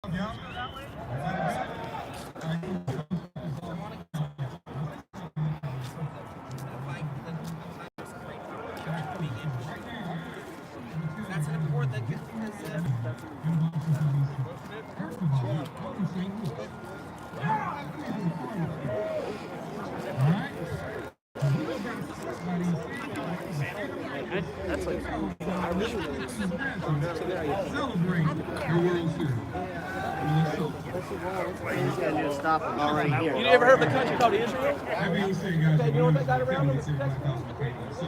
That's an important thing That's like I really celebrate the World Series. He's gonna do stop him already here. You ever heard of a country called Israel? That being said, guys, You know what they got around them? so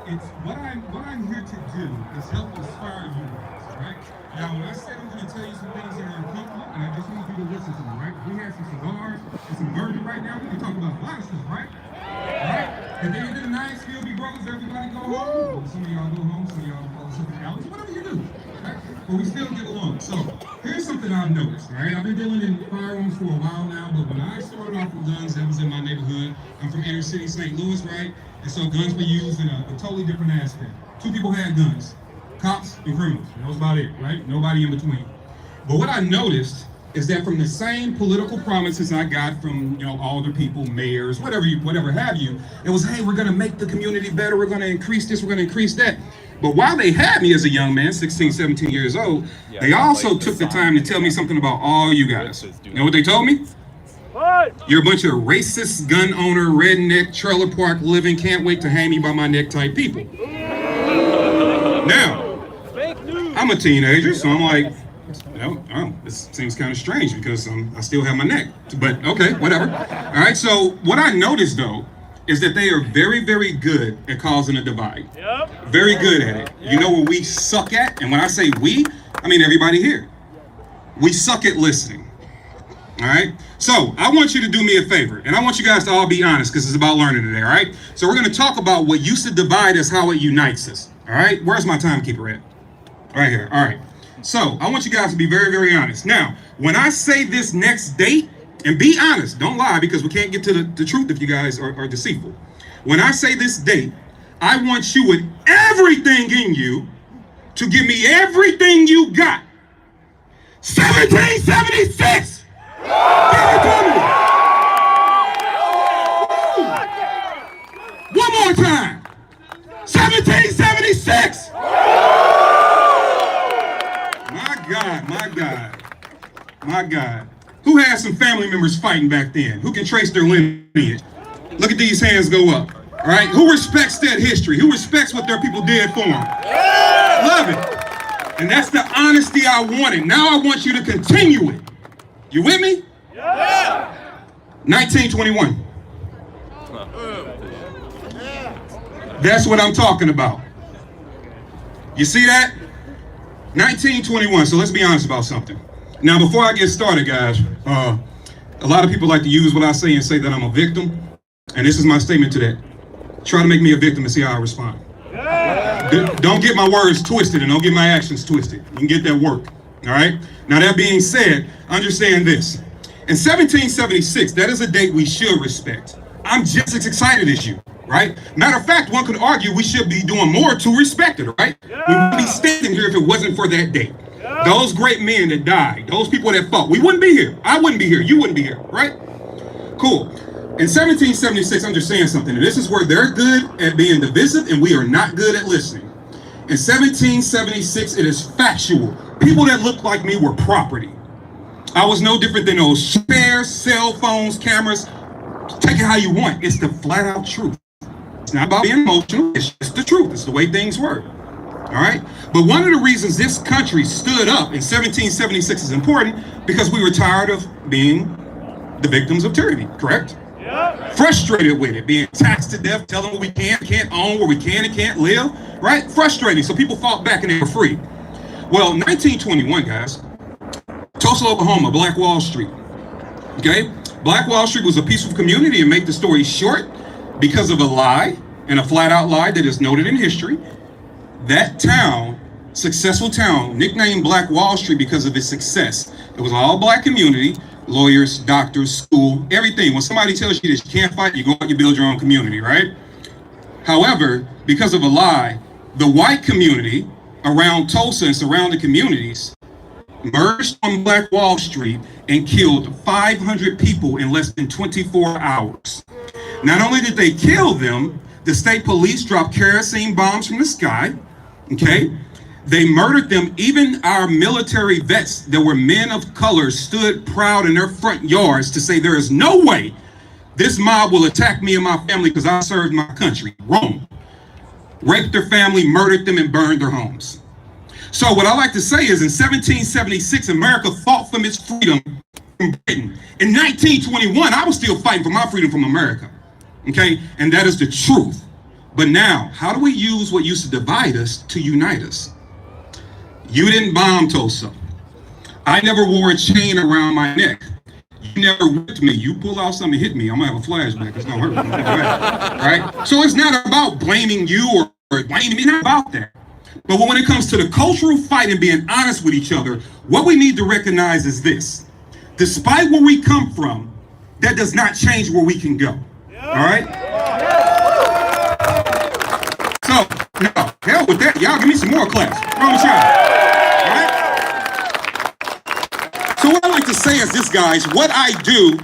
it's what I'm here to do is help inspire you guys, right? Now, when I said I'm going to tell you some things that are uncomfortable, and I just want you to listen to me, right? We have some cigars and some bourbon right now. We can talk about a lot of stuff, right? Right? At the end of the night, still be brothers, everybody go home. Some of y'all go home, some of y'all fall asleep in the alleys, whatever you do. Right? But we still get along. So here's something I've noticed, right? I've been dealing in firearms for a while now, but when I started off with guns, that was in my neighborhood. I'm from inner city St. Louis, right? And so guns were used in a totally different aspect. Two people had guns, cops and criminals. That was about it, right? Nobody in between. But what I noticed is that from the same political promises I got from, older people, mayors, whatever have you, it was, hey, we're gonna make the community better, we're gonna increase this, we're gonna increase that. But while they had me as a young man, 16, 17 years old, they also took the time to tell me something about all you guys. You know what they told me? You're a bunch of racist, gun owner, redneck, trailer park living, can't wait to hang me by my neck type people. Now, I'm a teenager, so I'm like, this seems kind of strange because I still have my neck. But okay, whatever. All right, so what I noticed though is that they are very, very good at causing a divide. Yep. Very good at it. You know what we suck at? And when I say we, I mean everybody here. We suck at listening. All right, so I want you to do me a favor, and I want you guys to all be honest because it's about learning today, all right? So we're going to talk about what used to divide us, how it unites us, all right? Where's my timekeeper at? Right here, all right. So I want you guys to be very, very honest. Now, when I say this next date, and be honest, don't lie because we can't get to the truth if you guys are deceitful. When I say this date, I want you with everything in you to give me everything you got. 1776! Give it to me. One more time. 1776. My God. Who has some family members fighting back then? Who can trace their lineage? Look at these hands go up. All right. Who respects that history? Who respects what their people did for them? Love it. And that's the honesty I wanted. Now I want you to continue it. You with me? Yeah. 1921. That's what I'm talking about. You see that? 1921. So let's be honest about something. Now, before I get started, guys, a lot of people like to use what I say and say that I'm a victim. And this is my statement to that. Try to make me a victim and see how I respond. Yeah. Don't get my words twisted and don't get my actions twisted. You can get that work. All right. Now, that being said, understand this. In 1776, that is a date we should respect. I'm just as excited as you, right? Matter of fact, one could argue we should be doing more to respect it, right? Yeah. We wouldn't be standing here if it wasn't for that date. Yeah. Those great men that died, those people that fought, we wouldn't be here. I wouldn't be here. You wouldn't be here, right? Cool. In 1776, I'm just saying something. And this is where they're good at being divisive and we are not good at listening. In 1776, it is factual. People that looked like me were property. I was no different than those shares, cell phones, cameras. Take it how you want. It's the flat out truth. It's not about being emotional. It's just the truth. It's the way things were. All right. But one of the reasons this country stood up in 1776 is important because we were tired of being the victims of tyranny, correct? Yeah. Frustrated with it, being taxed to death, telling what we can't own, where we can and can't live, right? Frustrating. So people fought back and they were free. Well, 1921, guys, Tulsa, Oklahoma, Black Wall Street. Okay? Black Wall Street was a peaceful community, and make the story short, because of a lie, and a flat out lie that is noted in history, that town, successful town, nicknamed Black Wall Street because of its success. It was all black community, lawyers, doctors, school, everything. When somebody tells you that you can't fight, you go out, you build your own community, right? However, because of a lie, the white community around Tulsa and surrounding communities merged on Black Wall Street and killed 500 people in less than 24 hours. Not only did they kill them, the state police dropped kerosene bombs from the sky, okay? They murdered them. Even our military vets that were men of color stood proud in their front yards to say there is no way this mob will attack me and my family because I served my country. Wrong. Raped their family, murdered them, and burned their homes. So what I like to say is in 1776, America fought for its freedom from Britain. In 1921, I was still fighting for my freedom from America. Okay, and that is the truth. But now, how do we use what used to divide us to unite us? You didn't bomb Tulsa. I never wore a chain around my neck. You never whipped me. You pull out something and hit me, I'm gonna have a flashback. It's gonna hurt me. Right? So it's not about blaming you or blaming me. It's not about that. But when it comes to the cultural fight and being honest with each other, what we need to recognize is this. Despite where we come from, that does not change where we can go. All right? So, no, hell with that. Y'all give me some more claps. Wrong with y'all. All right? So what I like to say is this, guys. What I do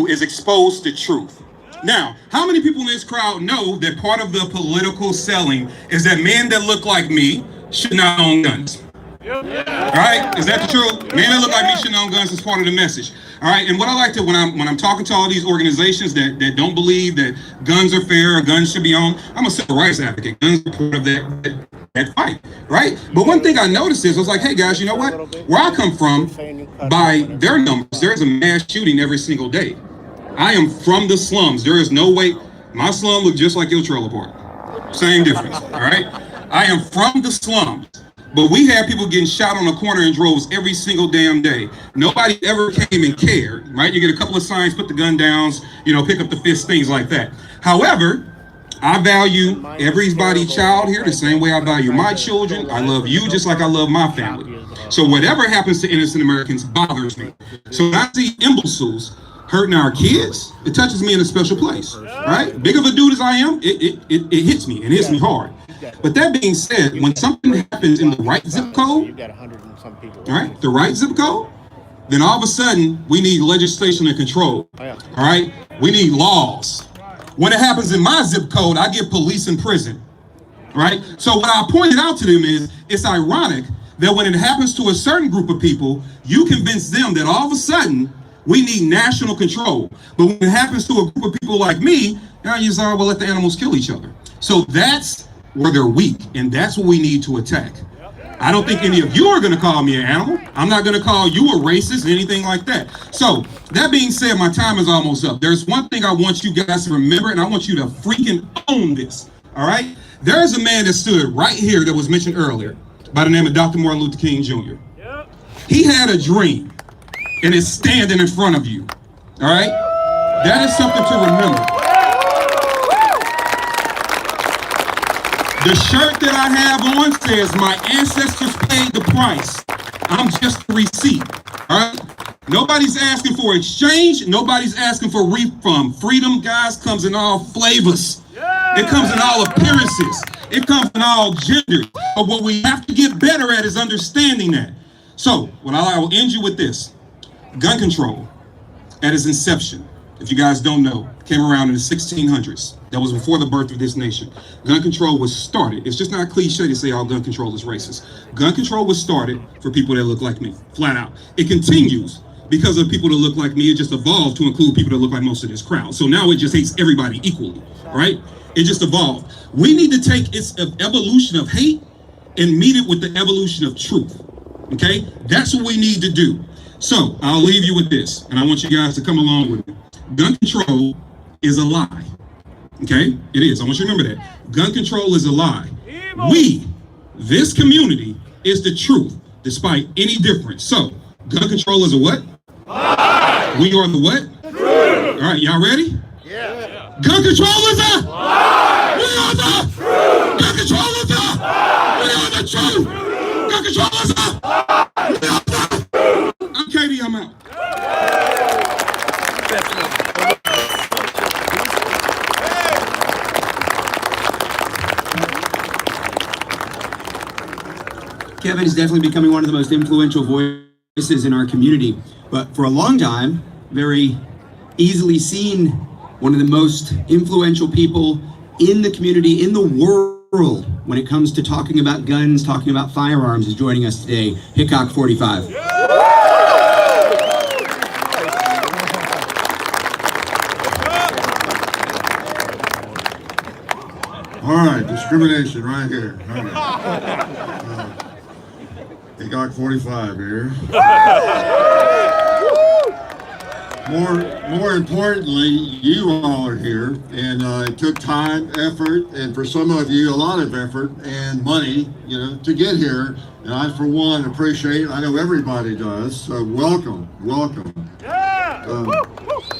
is expose the truth. Now, how many people in this crowd know that part of the political selling is that men that look like me should not own guns? All right, is that the truth? Men that look like me shouldn't own guns is part of the message. All right, and what I like to when I'm talking to all these organizations that don't believe that guns are fair or guns should be owned, I'm a civil rights advocate. Guns are part of that fight, right? But one thing I noticed is I was like, hey guys, you know what? Where I come from, by their numbers, there's a mass shooting every single day. I am from the slums. There is no way. My slum looks just like your trailer park. Same difference, all right? I am from the slums. But we have people getting shot on the corner in droves every single damn day. Nobody ever came and cared, right? You get a couple of signs, put the gun downs, pick up the fist, things like that. However, I value everybody's child here the same way I value my children. I love you just like I love my family. So whatever happens to innocent Americans bothers me. So when I see imbeciles hurting our kids, it touches me in a special place, right? Big of a dude as I am, it hits me and hits me hard. But that being said, when something happens in the right zip code, right, the right zip code, then all of a sudden we need legislation and control, all right? We need laws. When it happens in my zip code, I get police in prison, right? So what I pointed out to them is, it's ironic that when it happens to a certain group of people, you convince them that all of a sudden we need national control. But when it happens to a group of people like me, now you say, well, let the animals kill each other. So that's where they're weak, and that's what we need to attack. I don't think any of you are going to call me an animal. I'm not going to call you a racist, anything like that. So that being said, my time is almost up. There's one thing I want you guys to remember, and I want you to freaking own this, all right? There's a man that stood right here that was mentioned earlier by the name of Dr. Martin Luther King Jr. He had a dream, and it's standing in front of you, all right? That is something to remember. The shirt that I have on says, my ancestors paid the price. I'm just a receipt, all right? Nobody's asking for exchange. Nobody's asking for refund. Freedom, guys, comes in all flavors. It comes in all appearances. It comes in all genders. But what we have to get better at is understanding that. So, I will end you with this. Gun control, at its inception, if you guys don't know, came around in the 1600s. That was before the birth of this nation. Gun control was started. It's just not cliche to say all gun control is racist. Gun control was started for people that look like me, flat out. It continues because of people that look like me. It just evolved to include people that look like most of this crowd. So now it just hates everybody equally, right? It just evolved. We need to take its evolution of hate and meet it with the evolution of truth, okay? That's what we need to do. So I'll leave you with this, and I want you guys to come along with me. Gun control is a lie. Okay, it is. I want you to remember that. Gun control is a lie. We, this community, is the truth, despite any difference. So, gun control is a what? Lie. We are the what? Truth. All right, y'all ready? Yeah. Gun control is a lie. We are the truth. Gun control is a lie. We are the truth. Gun control is a lie. We are the truth. I'm Katie, I'm out. Kevin is definitely becoming one of the most influential voices in our community, but for a long time, very easily seen, one of the most influential people in the community, in the world, when it comes to talking about guns, talking about firearms, is joining us today, Hickok 45. All right, discrimination right here. All right. Hickok 45 here. More importantly, you all are here, and it took time, effort, and for some of you, a lot of effort and money, to get here. And I, for one, appreciate it. I know everybody does. So welcome.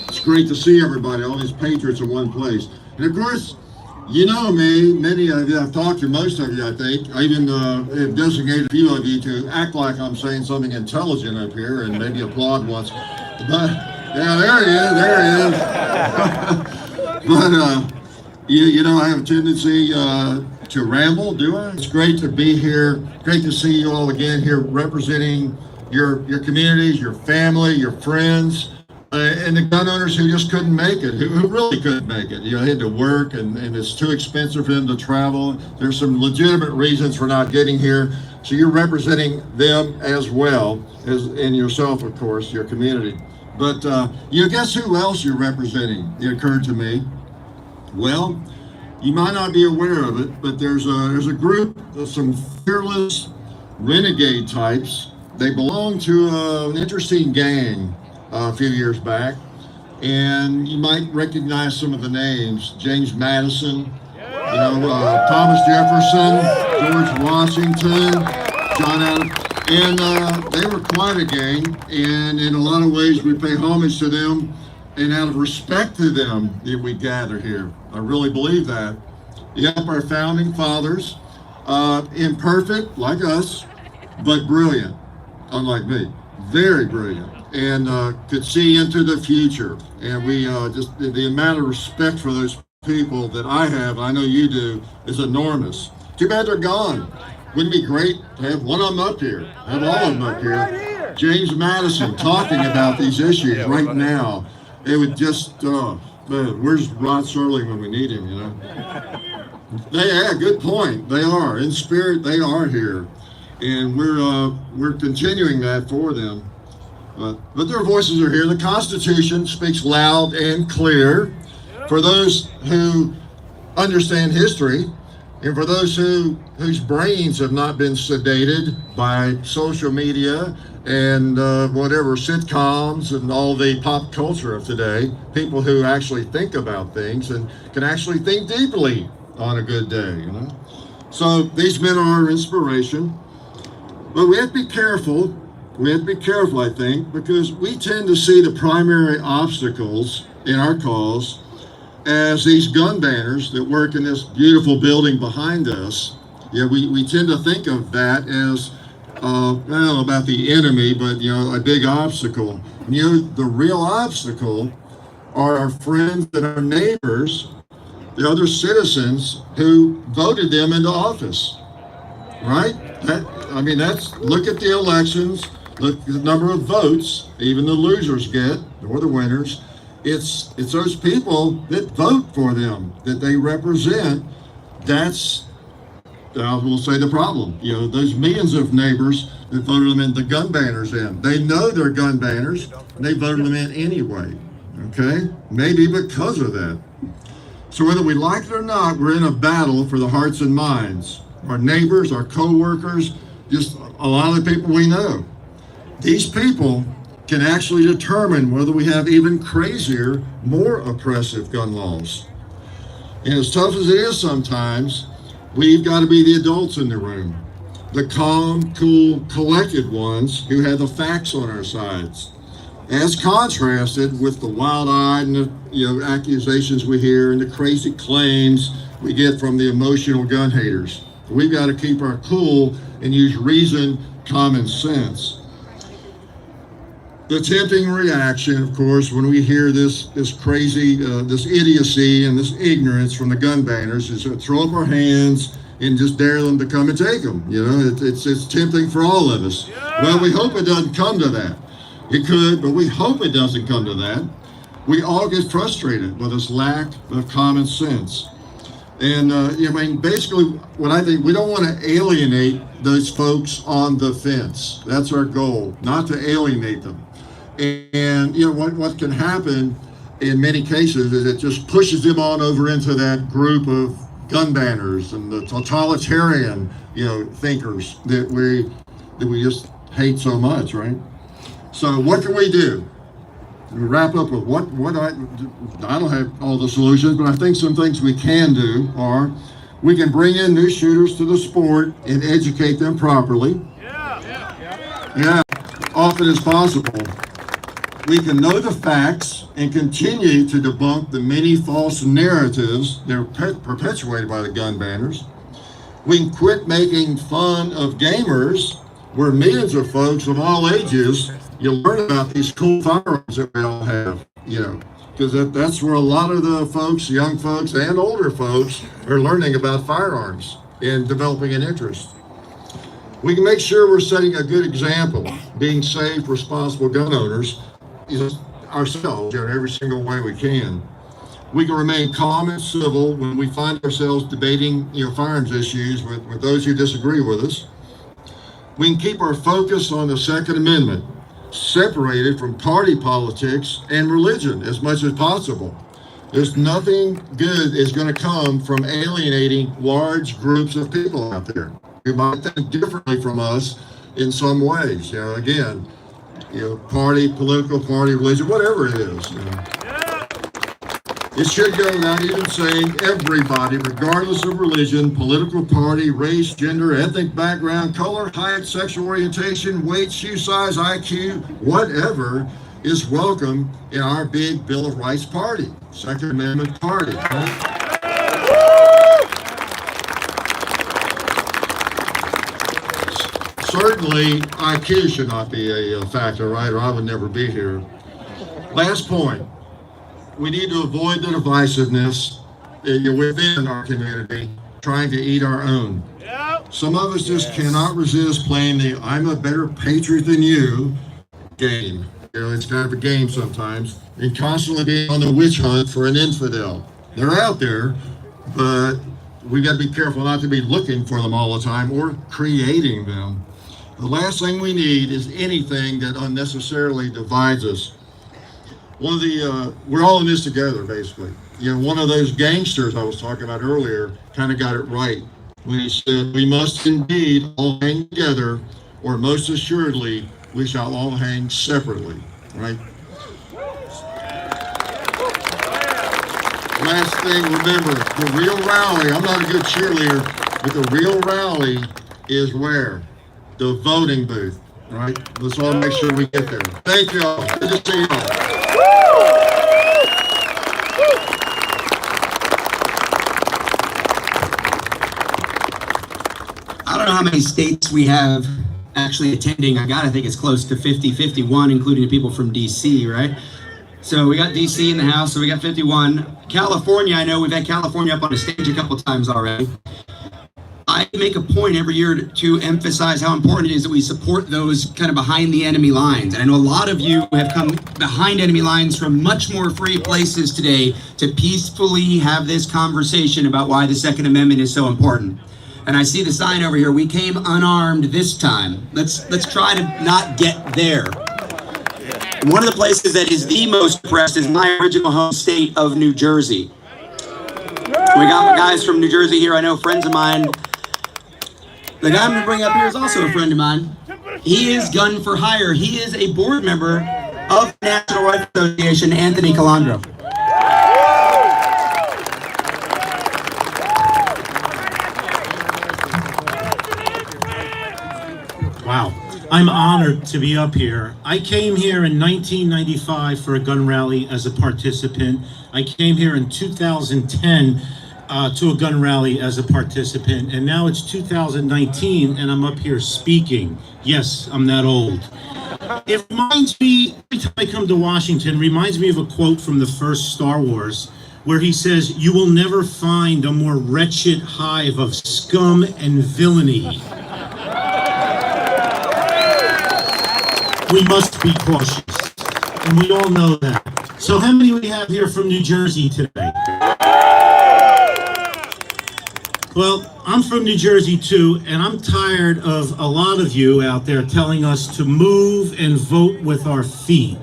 It's great to see everybody, all these patriots in one place. And of course, you know me, many of you, I've talked to most of you, I think. I even have designated a few of you to act like I'm saying something intelligent up here and maybe applaud once. But, yeah, there he is. But, I have a tendency to ramble, do I? It's great to be here. Great to see you all again here representing your communities, your family, your friends. And the gun owners who just couldn't make it, who really couldn't make it. They had to work and it's too expensive for them to travel. There's some legitimate reasons for not getting here. So you're representing them as well, as in yourself, of course, your community. But guess who else you're representing? It occurred to me. Well, you might not be aware of it, but there's a group of some fearless renegade types. They belong to an interesting gang a few years back, and you might recognize some of the names: James Madison, Thomas Jefferson, George Washington, John Adams, and they were quite a gang. And in a lot of ways, we pay homage to them, and out of respect to them, that we gather here. I really believe that. Yep, our founding fathers, imperfect like us, but brilliant, unlike me, very brilliant. And could see into the future. And we just, the amount of respect for those people that I have, I know you do, is enormous. Too bad they're gone. Wouldn't it be great to have one of them up here, have all of them up here. James Madison talking about these issues right now. It would just, where's Rod Serling when we need him, Yeah, good point. They are. In spirit, they are here. And we're continuing that for them. But their voices are here. The Constitution speaks loud and clear for those who understand history, and for those whose brains have not been sedated by social media and whatever sitcoms and all the pop culture of today. People who actually think about things and can actually think deeply on a good day. So these men are our inspiration, but we have to be careful. We have to be careful, I think, because we tend to see the primary obstacles in our cause as these gun banners that work in this beautiful building behind us. Yeah, we tend to think of that as, about the enemy, but, a big obstacle. The real obstacle are our friends and our neighbors, the other citizens who voted them into office, right? Look at the elections. Look at the number of votes even the losers get, or the winners. It's those people that vote for them, that they represent. That's, we'll say, the problem. Those millions of neighbors that voted them in, the gun banners in. They know they're gun banners, and they voted them in anyway. Okay? Maybe because of that. So whether we like it or not, we're in a battle for the hearts and minds. Our neighbors, our co-workers, just a lot of the people we know. These people can actually determine whether we have even crazier, more oppressive gun laws. And as tough as it is sometimes, we've got to be the adults in the room, the calm, cool, collected ones who have the facts on our sides, as contrasted with the wild-eyed and the accusations we hear and the crazy claims we get from the emotional gun haters. We've got to keep our cool and use reason, common sense. The tempting reaction, of course, when we hear this crazy, this idiocy and this ignorance from the gun banners is to throw up our hands and just dare them to come and take them. You know, it's tempting for all of us. Well, we hope it doesn't come to that. It could, but we hope it doesn't come to that. We all get frustrated with this lack of common sense. And, I mean, basically, what I think, we don't want to alienate those folks on the fence. That's our goal, not to alienate them. And you know, what can happen in many cases is it just pushes them on over into that group of gun banners and the totalitarian, you know, thinkers that we just hate so much, right? So what can we do? We wrap up with what I don't have all the solutions, but I think some things we can do are we can bring in new shooters to the sport and educate them properly. Yeah, often as possible. We can know the facts and continue to debunk the many false narratives that are perpetuated by the gun banners. We can quit making fun of gamers, where millions of folks of all ages, you learn about these cool firearms that we all have, you know, because that's where a lot of the folks, young folks and older folks, are learning about firearms and developing an interest. We can make sure we're setting a good example, being safe, responsible gun owners, ourselves in every single way we can. We can remain calm and civil when we find ourselves debating, you know, firearms issues with those who disagree with us. We can keep our focus on the Second Amendment, separated from party politics and religion as much as possible. There's nothing good is going to come from alienating large groups of people out there who might think differently from us in some ways. You know, again, you know, party, political party, religion, whatever it is. You know. It should go without even saying, everybody, regardless of religion, political party, race, gender, ethnic background, color, height, sexual orientation, weight, shoe size, IQ, whatever, is welcome in our big Bill of Rights party, Second Amendment party. Right? Certainly, IQ should not be a factor, right? Or I would never be here. Last point. We need to avoid the divisiveness within our community, trying to eat our own. Some of us just cannot resist playing the "I'm a better patriot than you" game. You know, it's kind of a game sometimes, and constantly being on the witch hunt for an infidel. They're out there, but we got to be careful not to be looking for them all the time or creating them. The last thing we need is anything that unnecessarily divides us. One of the, we're all in this together, basically. You know, one of those gangsters I was talking about earlier kind of got it right when he said, "We must indeed all hang together, or most assuredly, we shall all hang separately," right? Last thing, remember, the real rally, I'm not a good cheerleader, but the real rally is where? The voting booth, right? Let's all make sure we get there. Thank you all. Good to see you all. I don't know how many states we have actually attending. I gotta think it's close to 50, 51, including the people from DC, right? So we got DC in the house, so we got 51. California, I know we've had California up on the stage a couple times already. I make a point every year to emphasize how important it is that we support those kind of behind the enemy lines. And I know a lot of you have come behind enemy lines from much more free places today to peacefully have this conversation about why the Second Amendment is so important. And I see the sign over here, "We came unarmed this time." Let's try to not get there. One of the places that is the most oppressed is my original home state of New Jersey. We got guys from New Jersey here. I know friends of mine. The guy I'm going to bring up here is also a friend of mine. He is gun for hire. He is a board member of the National Rifle Association, Anthony Calandro. Wow. I'm honored to be up here. I came here in 1995 for a gun rally as a participant. I came here in 2010 to a gun rally as a participant, and now it's 2019 and I'm up here speaking. Yes, I'm that old. It reminds me, every time I come to Washington, reminds me of a quote from the first Star Wars, where he says, "You will never find a more wretched hive of scum and villainy." We must be cautious, and we all know that. So how many we have here from New Jersey today? Well, I'm from New Jersey too, and I'm tired of a lot of you out there telling us to move and vote with our feet.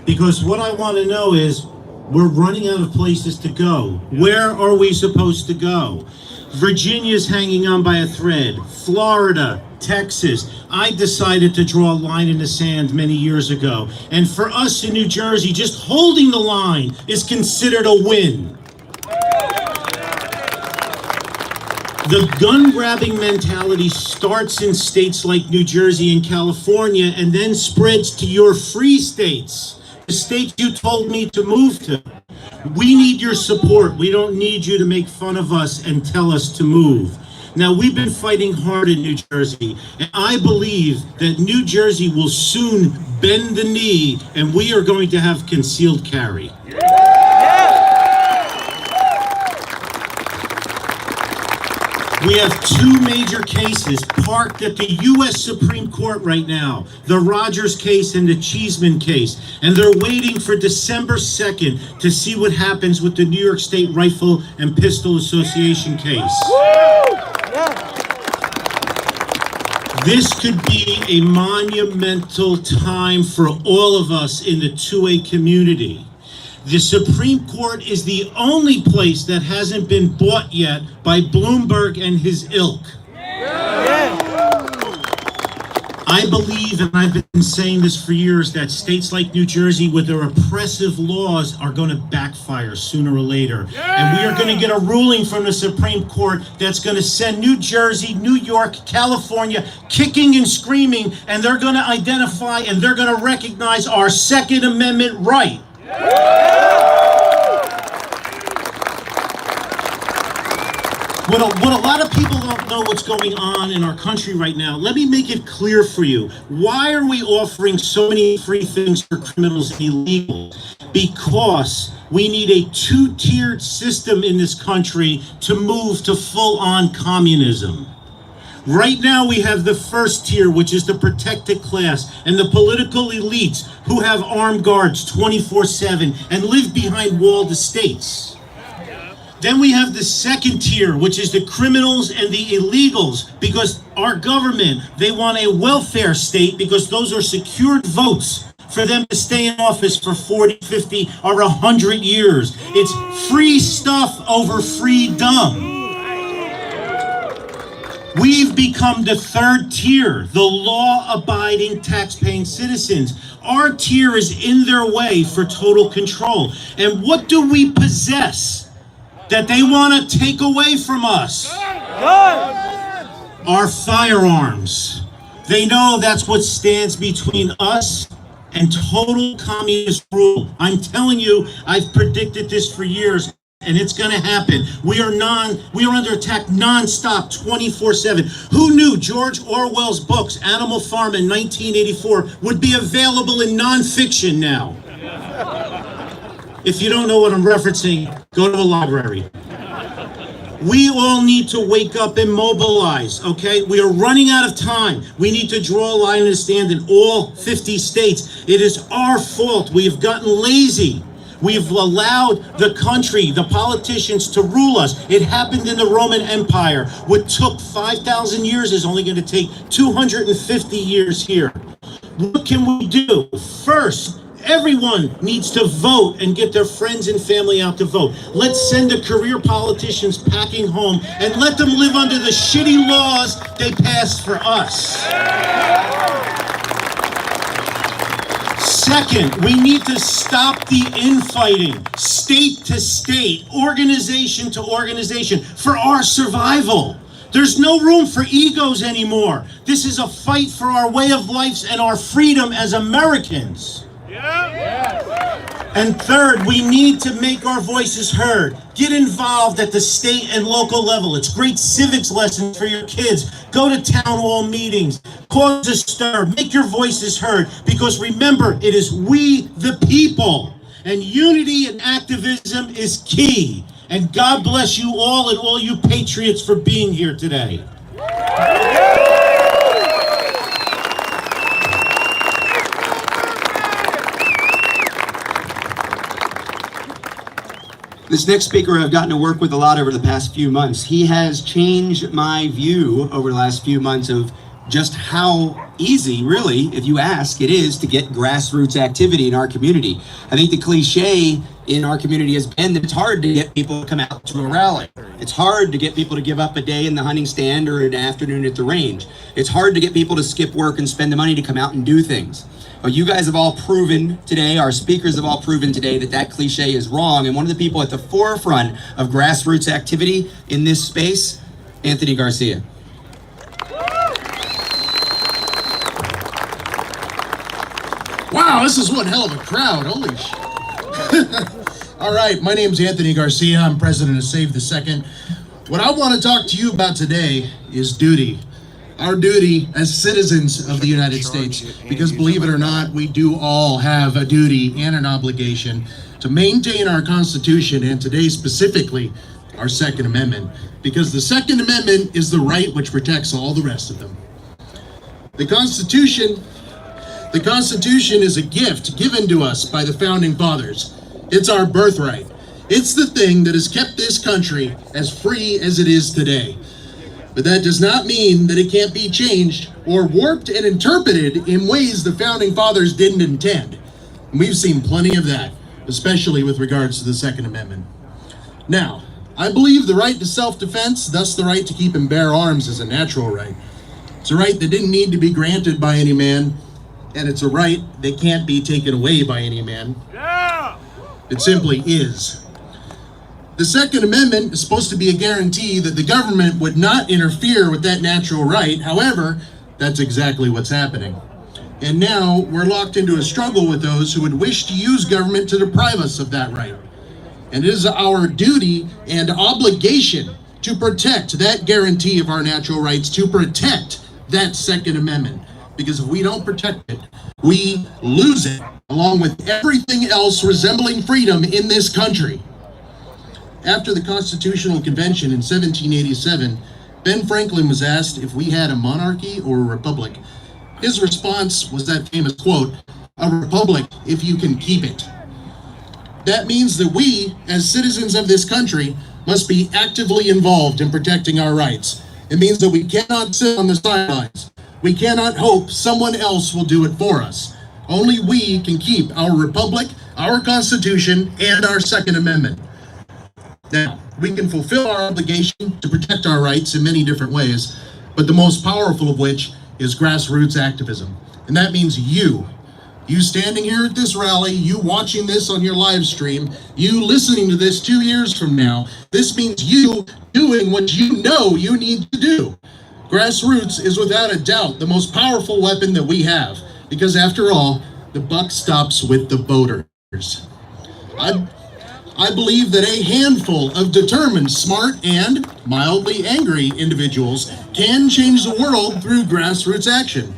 Because what I want to know is, we're running out of places to go. Where are we supposed to go? Virginia's hanging on by a thread. Florida, Texas. I decided to draw a line in the sand many years ago. And for us in New Jersey, just holding the line is considered a win. The gun-grabbing mentality starts in states like New Jersey and California and then spreads to your free states, the states you told me to move to. We need your support. We don't need you to make fun of us and tell us to move. Now, we've been fighting hard in New Jersey, and I believe that New Jersey will soon bend the knee, and we are going to have concealed carry. We have two major cases parked at the U.S. Supreme Court right now, the Rogers case and the Cheeseman case, and they're waiting for December 2nd to see what happens with the New York State Rifle and Pistol Association case. This could be a monumental time for all of us in the 2A community. The Supreme Court is the only place that hasn't been bought yet by Bloomberg and his ilk. I believe, and I've been saying this for years, that states like New Jersey with their oppressive laws are going to backfire sooner or later. And we are going to get a ruling from the Supreme Court that's going to send New Jersey, New York, California kicking and screaming, and they're going to identify and they're going to recognize our Second Amendment right. What a lot of people don't know what's going on in our country right now. Let me make it clear for you. Why are we offering so many free things for criminals and illegals? Because we need a two-tiered system in this country to move to full-on communism. Right now we have the first tier, which is the protected class and the political elites who have armed guards 24/7 and live behind walled estates. Then we have the second tier, which is the criminals and the illegals, because our government, they want a welfare state because those are secured votes for them to stay in office for 40, 50, or 100 years. It's free stuff over freedom. We've become the third tier, the law-abiding, tax-paying citizens. Our tier is in their way for total control. And what do we possess that they want to take away from us? Our firearms. They know that's what stands between us and total communist rule. I'm telling you, I've predicted this for years. And it's going to happen. We are under attack nonstop, 24/7. Who knew George Orwell's books, Animal Farm in 1984, would be available in nonfiction now? If you don't know what I'm referencing, go to the library. We all need to wake up and mobilize, okay? We are running out of time. We need to draw a line in the sand in all 50 states. It is our fault. We have gotten lazy. We've allowed the country, the politicians to rule us. It happened in the Roman Empire. What took 5,000 years is only going to take 250 years here. What can we do? First, everyone needs to vote and get their friends and family out to vote. Let's send the career politicians packing home and let them live under the shitty laws they passed for us. Second, we need to stop the infighting, state to state, organization to organization, for our survival. There's no room for egos anymore. This is a fight for our way of life and our freedom as Americans. And third, we need to make our voices heard. Get involved at the state and local level. It's great civics lessons for your kids. Go to town hall meetings. Cause a stir. Make your voices heard. Because remember, it is we, the people, And unity and activism is key. And God bless you all and all you patriots for being here today. This next speaker I've gotten to work with a lot over the past few months. He has changed my view over the last few months of just how easy, really, if you ask, it is to get grassroots activity in our community. I think the cliche in our community has been that it's hard to get people to come out to a rally. It's hard to get people to give up a day in the hunting stand or an afternoon at the range. It's hard to get people to skip work and spend the money to come out and do things. But you guys have all proven today, our speakers have all proven today that that cliche is wrong. And one of the people at the forefront of grassroots activity in this space, Anthony Garcia. Wow, this is one hell of a crowd. Holy shit. All right, my name's Anthony Garcia. I'm president of Save the Second. What I want to talk to you about today is duty. Our duty as citizens of the United States, because believe it or not, we do all have a duty and an obligation to maintain our Constitution, and today specifically, our Second Amendment, because the Second Amendment is the right which protects all the rest of them. The Constitution is a gift given to us by the Founding Fathers. It's our birthright. It's the thing that has kept this country as free as it is today. But that does not mean that it can't be changed or warped and interpreted in ways the Founding Fathers didn't intend. And we've seen plenty of that, especially with regards to the Second Amendment. Now, I believe the right to self-defense, thus the right to keep and bear arms, is a natural right. It's a right that didn't need to be granted by any man, and it's a right that can't be taken away by any man. It simply is. The Second Amendment is supposed to be a guarantee that the government would not interfere with that natural right. However, that's exactly what's happening. And now we're locked into a struggle with those who would wish to use government to deprive us of that right. And it is our duty and obligation to protect that guarantee of our natural rights, to protect that Second Amendment. Because if we don't protect it, we lose it, along with everything else resembling freedom in this country. After the Constitutional Convention in 1787, Ben Franklin was asked if we had a monarchy or a republic. His response was that famous quote, "A republic if you can keep it." That means that we, as citizens of this country, must be actively involved in protecting our rights. It means that we cannot sit on the sidelines. We cannot hope someone else will do it for us. Only we can keep our republic, our Constitution, and our Second Amendment. Now, we can fulfill our obligation to protect our rights in many different ways, but the most powerful of which is grassroots activism. And that means you standing here at this rally, you watching this on your live stream, you listening to this 2 years from now. This means you doing what you know you need to do. Grassroots is without a doubt the most powerful weapon that we have, because after all, the buck stops with the voters. I believe that a handful of determined, smart, and mildly angry individuals can change the world through grassroots action.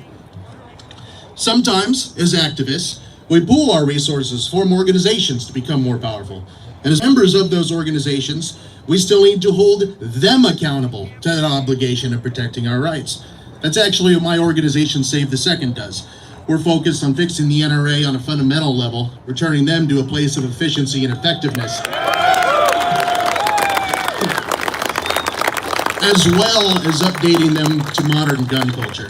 Sometimes, as activists, we pool our resources, form organizations to become more powerful. And as members of those organizations, we still need to hold them accountable to that obligation of protecting our rights. That's actually what my organization, Save the Second, does. We're focused on fixing the NRA on a fundamental level, returning them to a place of efficiency and effectiveness, as well as updating them to modern gun culture.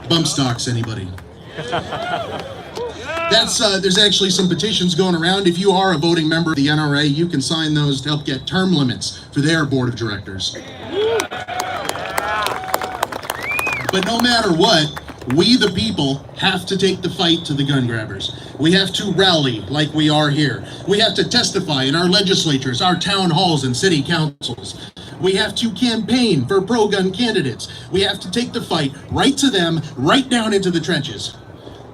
Bump stocks, anybody? There's actually some petitions going around. If you are a voting member of the NRA, you can sign those to help get term limits for their board of directors. But no matter what, we the people have to take the fight to the gun grabbers. We have to rally like we are here. We have to testify in our legislatures, our town halls and city councils. We have to campaign for pro-gun candidates. We have to take the fight right to them, right down into the trenches.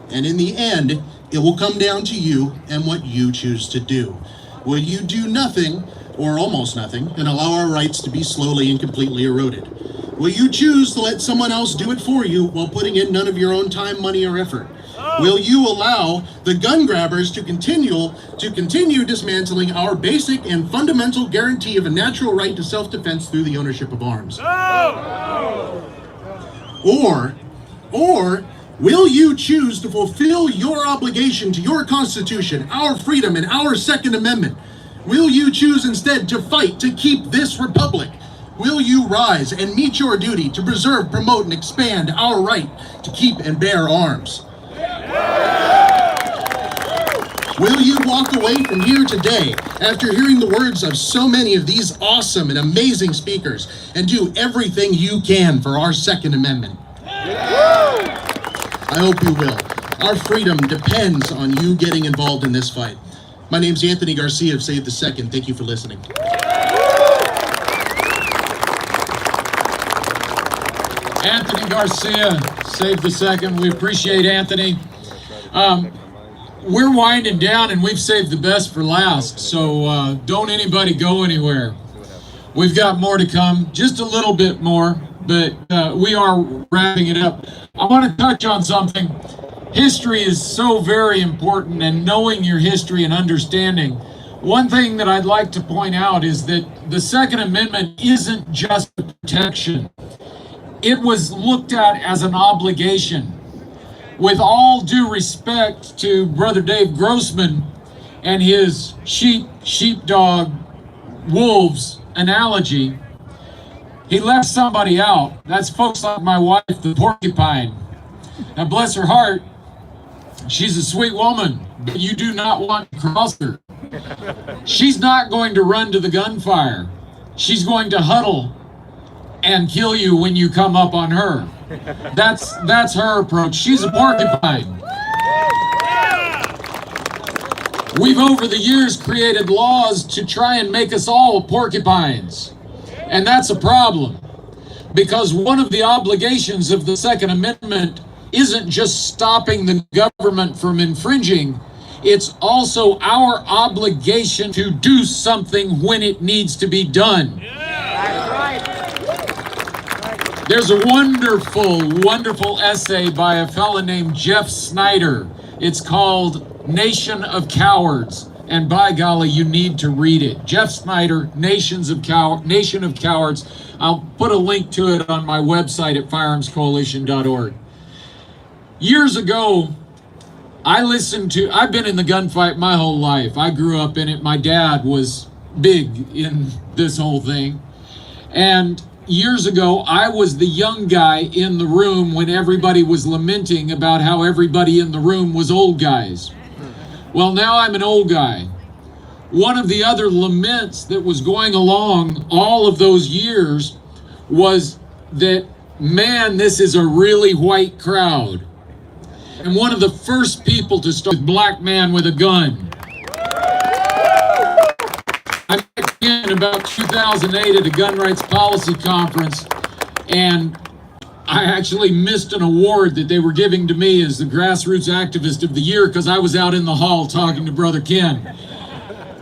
And in the end, it will come down to you and what you choose to do. Will you do nothing, or almost nothing, and allow our rights to be slowly and completely eroded? Will you choose to let someone else do it for you while putting in none of your own time, money, or effort? Will you allow the gun grabbers to continue dismantling our basic and fundamental guarantee of a natural right to self-defense through the ownership of arms? Or will you choose to fulfill your obligation to your Constitution, our freedom, and our Second Amendment? Will you choose instead to fight to keep this republic? Will you rise and meet your duty to preserve, promote, and expand our right to keep and bear arms? Will you walk away from here today after hearing the words of so many of these awesome and amazing speakers and do everything you can for our Second Amendment? I hope you will. Our freedom depends on you getting involved in this fight. My name's Anthony Garcia of Save the Second. Thank you for listening. Anthony Garcia, Save the Second. We appreciate Anthony. We're winding down and we've saved the best for last, so don't anybody go anywhere. We've got more to come, just a little bit more, but we are wrapping it up. I want to touch on something. History is so very important, and knowing your history and understanding. One thing that I'd like to point out is that the Second Amendment isn't just a protection. It was looked at as an obligation. With all due respect to Brother Dave Grossman and his sheepdog, wolves analogy, he left somebody out. That's folks like my wife, the porcupine. Now, bless her heart, she's a sweet woman, but you do not want to cross her. She's not going to run to the gunfire. She's going to huddle and kill you when you come up on her. That's her approach. She's a porcupine. We've over the years created laws to try and make us all porcupines. And that's a problem, because one of the obligations of the Second Amendment isn't just stopping the government from infringing, it's also our obligation to do something when it needs to be done. There's a wonderful, wonderful essay by a fella named Jeff Snyder. It's called Nation of Cowards. And by golly, you need to read it. Jeff Snyder, Nation of Cowards. I'll put a link to it on my website at firearmscoalition.org. Years ago, I've been in the gunfight my whole life. I grew up in it. My dad was big in this whole thing. And years ago, I was the young guy in the room when everybody was lamenting about how everybody in the room was old guys. Well, now I'm an old guy. One of the other laments that was going along all of those years was that, man, this is a really white crowd. And one of the first people to start with Black Man with a Gun. I met in about 2008 at a gun rights policy conference, and I actually missed an award that they were giving to me as the Grassroots Activist of the Year because I was out in the hall talking to Brother Ken.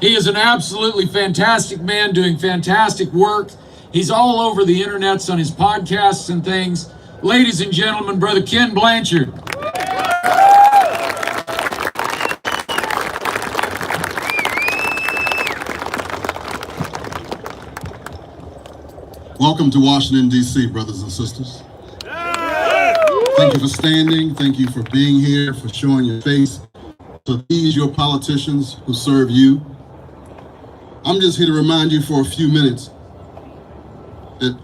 He is an absolutely fantastic man doing fantastic work. He's all over the internets on his podcasts and things. Ladies and gentlemen, Brother Ken Blanchard. Welcome to Washington, D.C., brothers and sisters. Thank you for standing. Thank you for being here, for showing your face to these your politicians who serve you. I'm just here to remind you for a few minutes that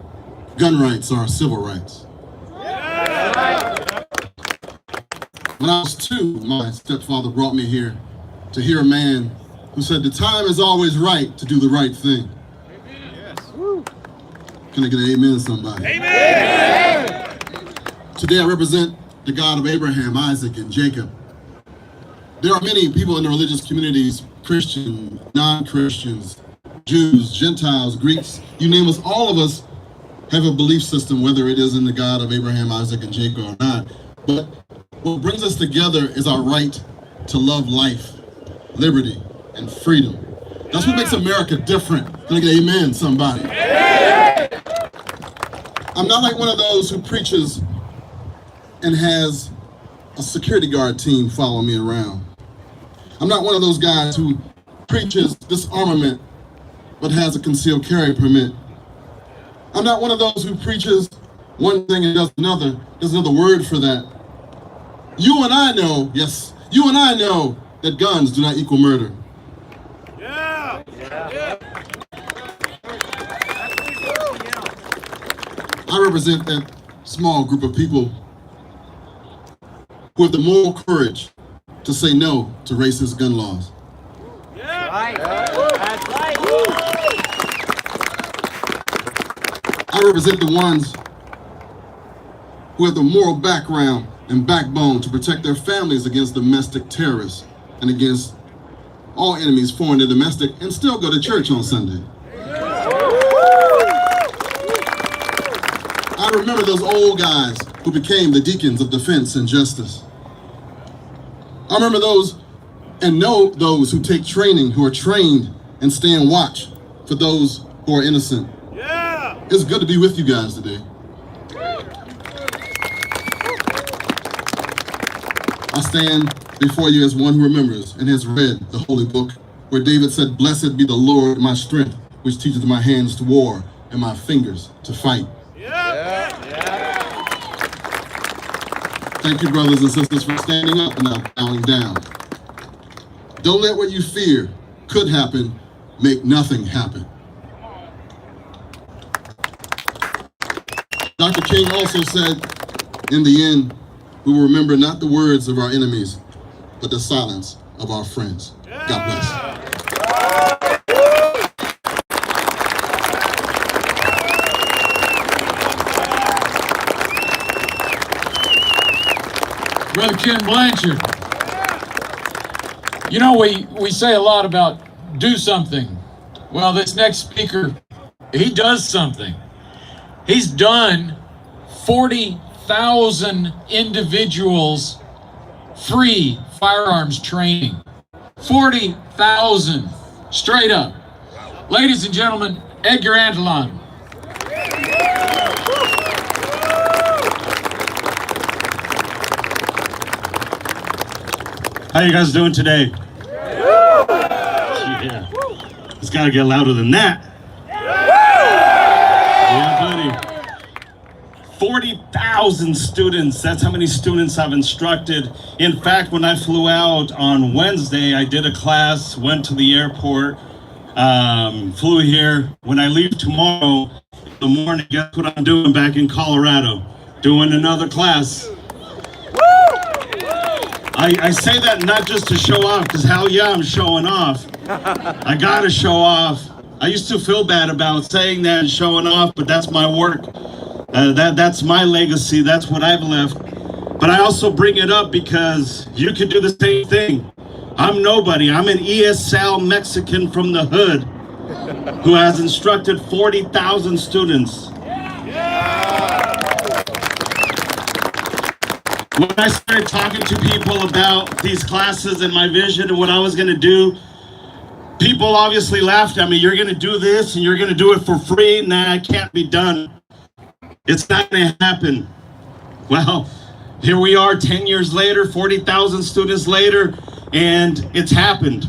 gun rights are civil rights. When I was 2, my stepfather brought me here to hear a man who said the time is always right to do the right thing. Can I get an amen, somebody? Amen! Today I represent the God of Abraham, Isaac, and Jacob. There are many people in the religious communities, Christian, non-Christians, Jews, Gentiles, Greeks, you name us, all of us have a belief system, whether it is in the God of Abraham, Isaac, and Jacob or not. But what brings us together is our right to love life, liberty, and freedom. That's what makes America different. Can I get an amen, somebody? I'm not like one of those who preaches and has a security guard team following me around. I'm not one of those guys who preaches disarmament but has a concealed carry permit. I'm not one of those who preaches one thing and does another. There's another word for that. You and I know, yes, you and I know that guns do not equal murder. Yeah. I represent that small group of people who have the moral courage to say no to racist gun laws. Right. That's right. I represent the ones who have the moral background and backbone to protect their families against domestic terrorists and against all enemies, foreign and domestic, and still go to church on Sunday. I remember those old guys who became the deacons of defense and justice. I remember those and know those who take training, who are trained and stand watch for those who are innocent. Yeah. It's good to be with you guys today. I stand before you as one who remembers and has read the holy book where David said, "Blessed be the Lord, my strength, which teaches my hands to war and my fingers to fight." Thank you, brothers and sisters, for standing up and not bowing down. Don't let what you fear could happen make nothing happen. Dr. King also said, in the end, we will remember not the words of our enemies, but the silence of our friends. God bless. Brother Ken Blanchard. You know, we say a lot about do something. Well, this next speaker, he does something. He's done 40,000 individuals free firearms training. 40,000, straight up. Ladies and gentlemen, Edgar Antolon. How you guys doing today? Yeah. It's gotta get louder than that. Yeah, buddy. 40,000 students. That's how many students I've instructed. In fact, when I flew out on Wednesday, I did a class, went to the airport, flew here. When I leave tomorrow in the morning, guess what I'm doing back in Colorado? Doing another class. I say that not just to show off, because hell yeah, I'm showing off. I gotta show off. I used to feel bad about saying that and showing off, but that's my work. That's my legacy. That's what I've left. But I also bring it up because you could do the same thing. I'm nobody. I'm an ESL Mexican from the hood who has instructed 40,000 students. When I started talking to people about these classes and my vision and what I was going to do, people obviously laughed at me. You're going to do this and you're going to do it for free? Nah, it can't be done. It's not going to happen. Well, here we are 10 years later, 40,000 students later, and it's happened.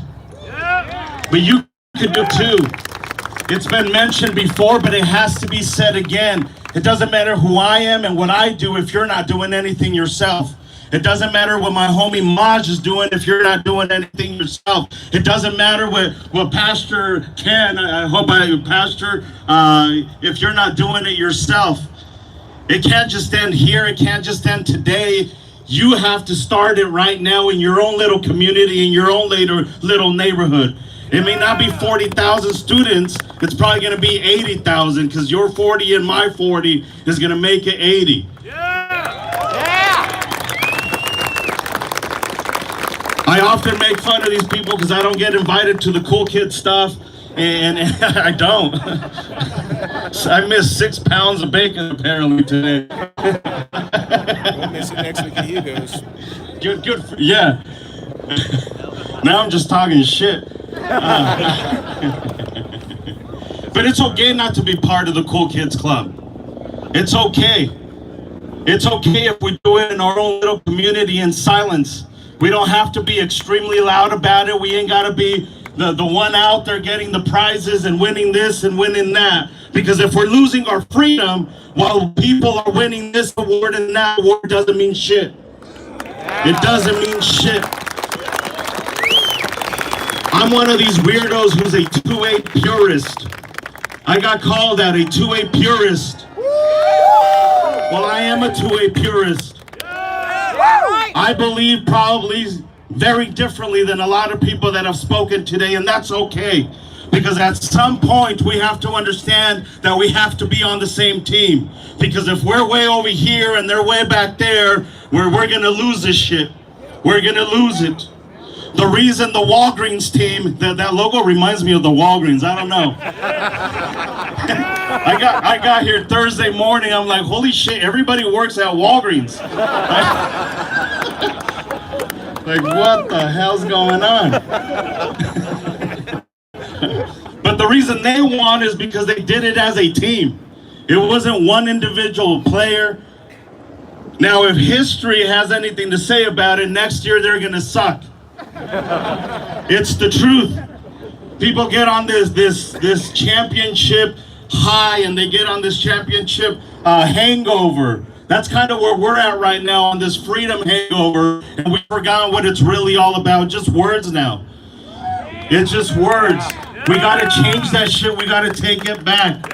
But you could do it too. It's been mentioned before, but it has to be said again. It doesn't matter who I am and what I do if you're not doing anything yourself. It doesn't matter what my homie Maj is doing if you're not doing anything yourself. It doesn't matter what Pastor Ken, Pastor, if you're not doing it yourself. It can't just end here. It can't just end today. You have to start it right now in your own little community, in your own little neighborhood. It may not be 40,000 students. It's probably going to be 80,000 because your 40 and my 40 is going to make it 80. I often make fun of these people because I don't get invited to the cool kid stuff, and I don't. So I missed 6 pounds of bacon apparently today. We'll miss it next week at Hugo's. Good. Yeah. Now I'm just talking shit. But it's okay not to be part of the cool kids club. It's okay. It's okay if we do it in our own little community in silence. We don't have to be extremely loud about it. We ain't gotta be the one out there getting the prizes and winning this and winning that. Because if we're losing our freedom while people are winning this award and that award, it doesn't mean shit. It doesn't mean shit. I'm one of these weirdos who's a 2A purist. I got called that, a 2A purist. Well, I am a 2A purist. I believe probably very differently than a lot of people that have spoken today, and that's okay. Because at some point, we have to understand that we have to be on the same team. Because if we're way over here and they're way back there, we're gonna lose this shit. We're gonna lose it. The reason the Walgreens team, that logo reminds me of the Walgreens, I don't know. I got here Thursday morning, I'm like, holy shit, everybody works at Walgreens. Like, what the hell's going on? But the reason they won is because they did it as a team. It wasn't one individual player. Now, if history has anything to say about it, next year they're gonna suck. It's the truth. People get on this championship high, and they get on this championship hangover. That's kind of where we're at right now, on this freedom hangover, and we've forgotten what it's really all about. Just words now. It's just words. We gotta change that shit. We gotta take it back.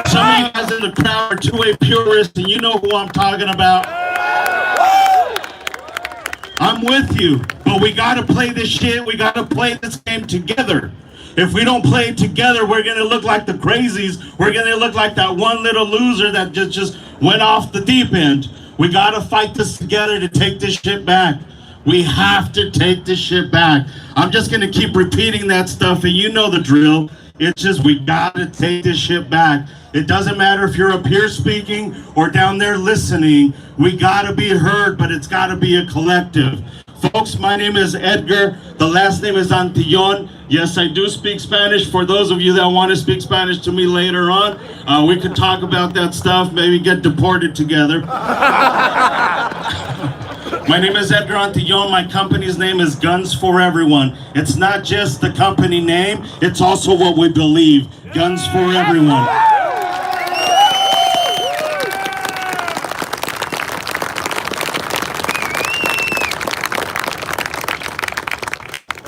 Some of you guys in the crowd are 2A purists, and you know who I'm talking about. I'm with you, but we gotta play this shit. We gotta play this game together. If we don't play it together, we're gonna look like the crazies. We're gonna look like that one little loser that just went off the deep end. We gotta fight this together to take this shit back. We have to take this shit back. I'm just gonna keep repeating that stuff, and you know the drill. It's just, we gotta take this shit back. It doesn't matter if you're up here speaking or down there listening. We gotta be heard, but it's gotta be a collective. Folks, my name is Edgar. The last name is Antillon. Yes, I do speak Spanish. For those of you that want to speak Spanish to me later on, we could talk about that stuff, maybe get deported together. My name is Edgar Antillon. My company's name is Guns for Everyone. It's not just the company name, it's also what we believe. Guns for Everyone.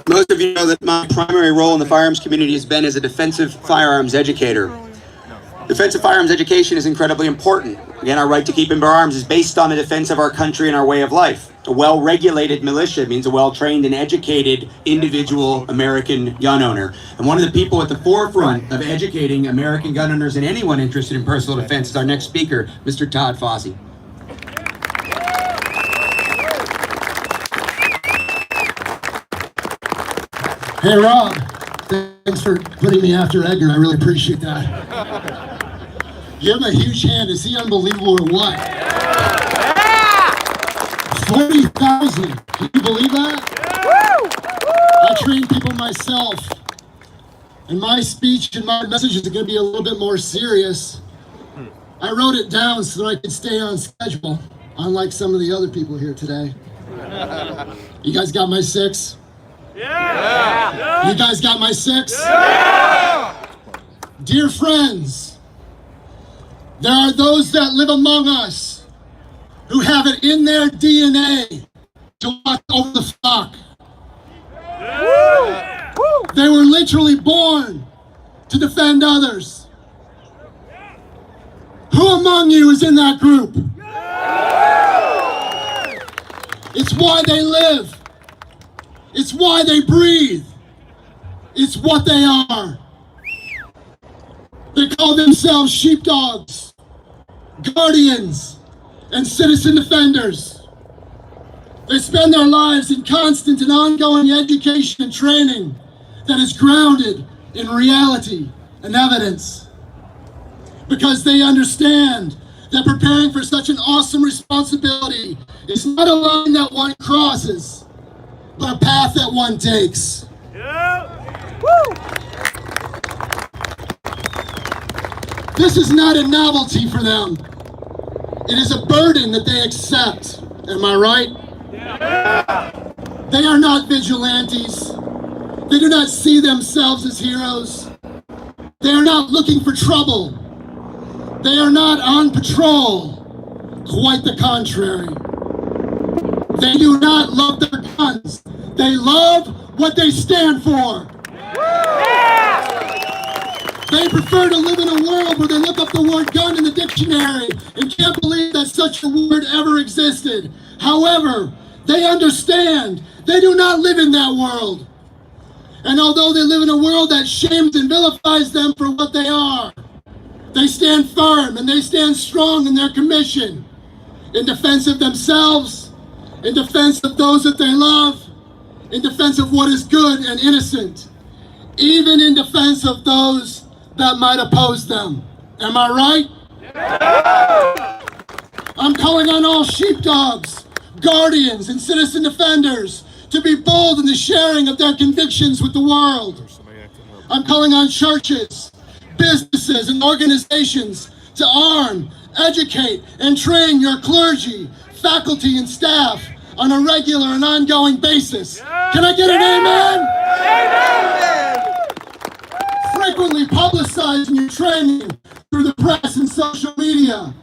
Most of you know that my primary role in the firearms community has been as a defensive firearms educator. Defensive firearms education is incredibly important. Again, our right to keep and bear arms is based on the defense of our country and our way of life. A well-regulated militia means a well-trained and educated individual American gun owner. And one of the people at the forefront of educating American gun owners and anyone interested in personal defense is our next speaker, Mr. Todd Fossey. Hey Rob, thanks for putting me after Edgar. I really appreciate that. Give him a huge hand. Is he unbelievable or what? 40,000. Can you believe that? I train people myself. And my speech and my message is going to be a little bit more serious. I wrote it down so that I could stay on schedule, unlike some of the other people here today. You guys got my 6? Yeah. You guys got my 6? Yeah. Dear friends, there are those that live among us who have it in their DNA to watch over the flock. Yeah. They were literally born to defend others. Who among you is in that group? Yeah. It's why they live. It's why they breathe. It's what they are. They call themselves sheepdogs, guardians, and citizen defenders. They spend their lives in constant and ongoing education and training that is grounded in reality and evidence. Because they understand that preparing for such an awesome responsibility is not a line that one crosses, but a path that one takes. Yeah. Woo. This is not a novelty for them. It is a burden that they accept. Am I right? They are not vigilantes. They do not see themselves as heroes. They are not looking for trouble. They are not on patrol. Quite the contrary. They do not love their guns. They love what they stand for. They prefer to live in a world where they look up the word gun in the dictionary and can't believe that such a word ever existed. However, they understand they do not live in that world. And although they live in a world that shames and vilifies them for what they are, they stand firm and they stand strong in their commission, in defense of themselves, in defense of those that they love, in defense of what is good and innocent, even in defense of those that might oppose them. Am I right? I'm calling on all sheepdogs, guardians, and citizen defenders to be bold in the sharing of their convictions with the world. I'm calling on churches, businesses, and organizations to arm, educate, and train your clergy, faculty, and staff on a regular and ongoing basis. Can I get an amen? Frequently publicizing your training through the press and social media,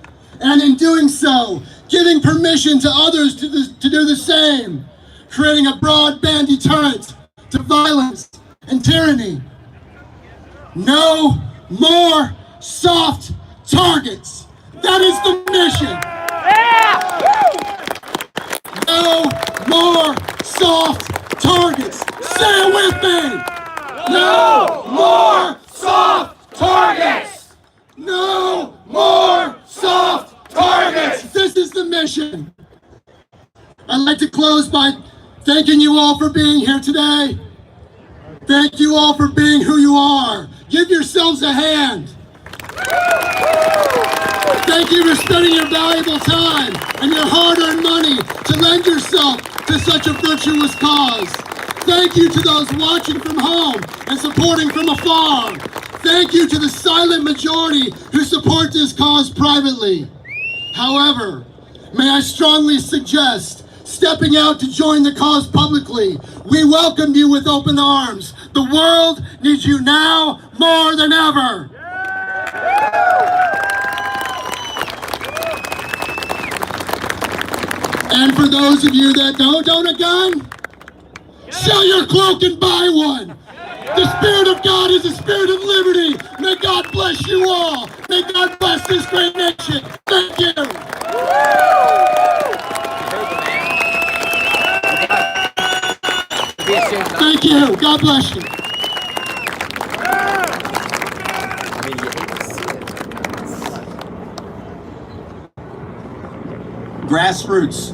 and in doing so, giving permission to others to do the same, creating a broadband deterrent to violence and tyranny. No more soft targets. That is the mission. No more soft targets. Say it with me. No more soft targets. No more soft targets. This is the mission. I'd like to close by thanking you all for being here today. Thank you all for being who you are. Give yourselves a hand. Thank you for spending your valuable time and your hard-earned money to lend yourself to such a virtuous cause. Thank you to those watching from home and supporting from afar. Thank you to the silent majority who support this cause privately. However, may I strongly suggest stepping out to join the cause publicly. We welcome you with open arms. The world needs you now more than ever. And for those of you that don't own a gun, sell your cloak and buy one. The Spirit of God is the Spirit of liberty. May God bless you all. May God bless this great nation. Thank you. Thank you. God bless you. Grassroots.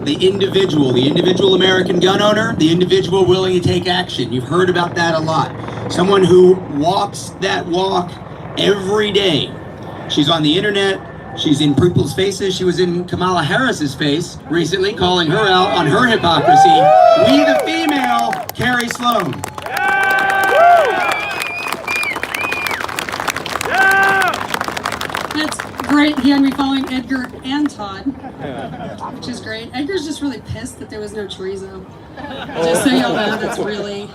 The individual American gun owner, the individual willing to take action. You've heard about that a lot. Someone who walks that walk every day. She's on the internet. She's in people's faces. She was in Kamala Harris's face recently, calling her out on her hypocrisy. We, the female, Carrie Sloan. That's great. He had me following Edgar and Todd, which is great. Edgar's just really pissed that there was no chorizo. Just so y'all know, that's really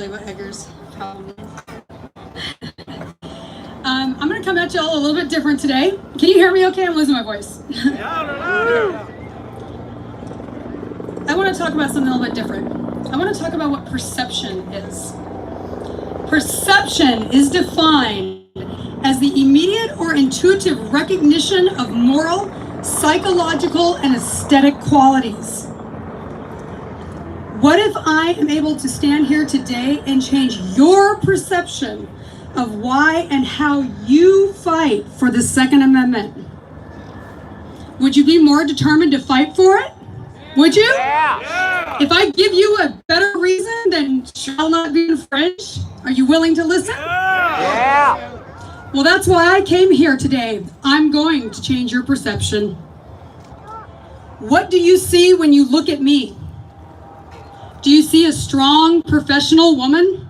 what Edgar's problem is. I'm going to come at y'all a little bit different today. Can you hear me okay? I'm losing my voice. I want to talk about something a little bit different. I want to talk about what perception is. Perception is defined as the immediate or intuitive recognition of moral, psychological, and aesthetic qualities. What if I am able to stand here today and change your perception of why and how you fight for the Second Amendment? Would you be more determined to fight for it? Would you? Yeah. If I give you a better reason than shall not be infringed, are you willing to listen? Yeah. Well, that's why I came here today. I'm going to change your perception. What do you see when you look at me? Do you see a strong, professional woman?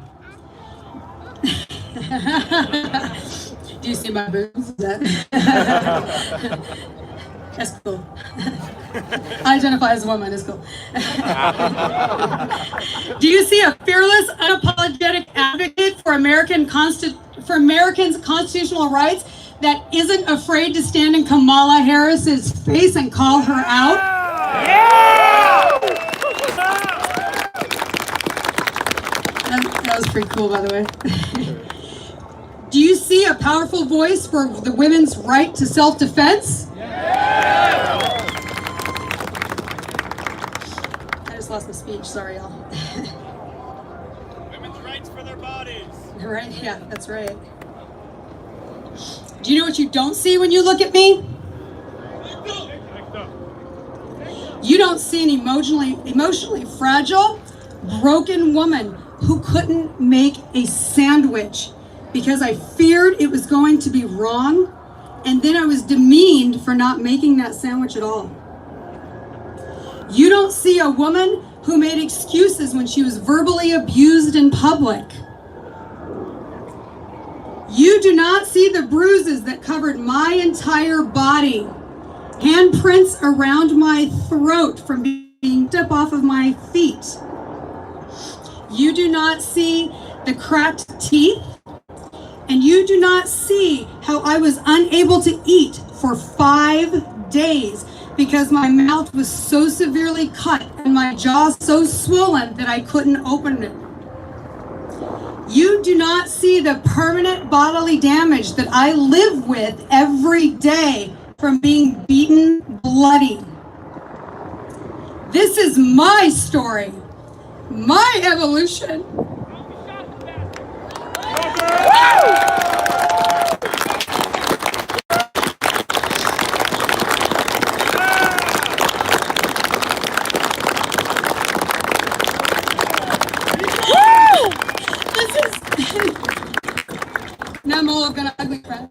Do you see my boobs? That's cool. I identify as a woman. It's cool. Do you see a fearless, unapologetic advocate for Americans' constitutional rights that isn't afraid to stand in Kamala Harris's face and call her out? That was pretty cool, by the way. Do you see a powerful voice for the women's right to self-defense? I just lost my speech, sorry y'all. Women's rights for their bodies. Right, yeah, that's right. Do you know what you don't see when you look at me? You don't see an emotionally fragile, broken woman who couldn't make a sandwich because I feared it was going to be wrong, and then I was demeaned for not making that sandwich at all. You don't see a woman who made excuses when she was verbally abused in public. You do not see the bruises that covered my entire body, handprints around my throat from being ripped off of my feet. You do not see the cracked teeth, and you do not see how I was unable to eat for 5 days because my mouth was so severely cut and my jaw so swollen that I couldn't open it. You do not see the permanent bodily damage that I live with every day from being beaten bloody. This is my story, my evolution. Now I'm all gonna ugly cry.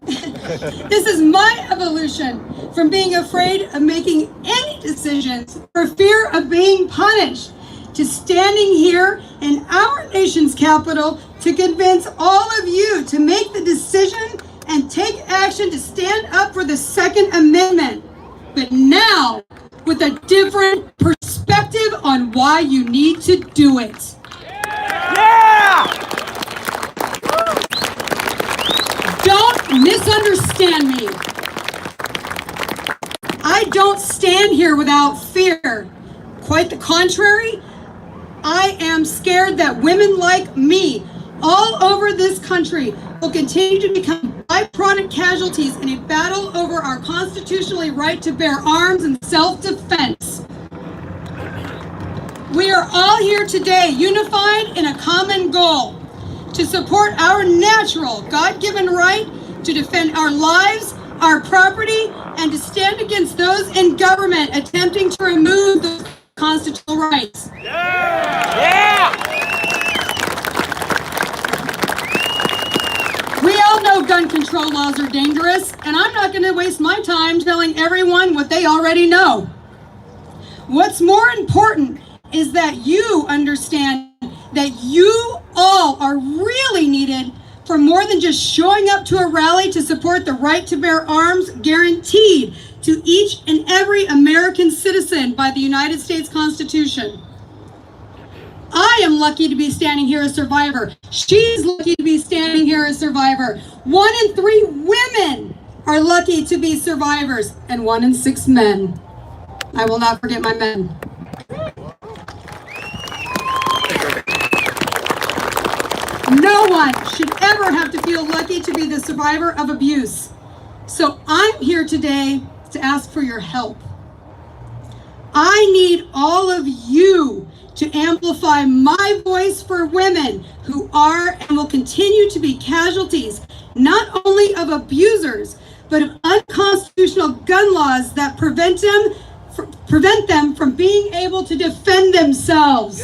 This is my evolution from being afraid of making any decisions for fear of being punished to standing here in our nation's capital to convince all of you to make the decision and take action to stand up for the Second Amendment. But now, with a different perspective on why you need to do it. Don't misunderstand me. I don't stand here without fear. Quite the contrary, I am scared that women like me all over this country will continue to become byproduct casualties in a battle over our constitutionally right to bear arms and self-defense. We are all here today unified in a common goal to support our natural, God-given right to defend our lives, our property, and to stand against those in government attempting to remove those constitutional rights. We all know gun control laws are dangerous, and I'm not going to waste my time telling everyone what they already know. What's more important is that you understand that you all are really needed for more than just showing up to a rally to support the right to bear arms guaranteed to each and every American citizen by the United States Constitution. I am lucky to be standing here a survivor. She's lucky to be standing here a survivor. 1 in 3 women are lucky to be survivors, and 1 in 6 men. I will not forget my men. No one should ever have to feel lucky to be the survivor of abuse. So I'm here today to ask for your help. I need all of you to amplify my voice for women who are and will continue to be casualties, not only of abusers, but of unconstitutional gun laws that prevent them from being able to defend themselves.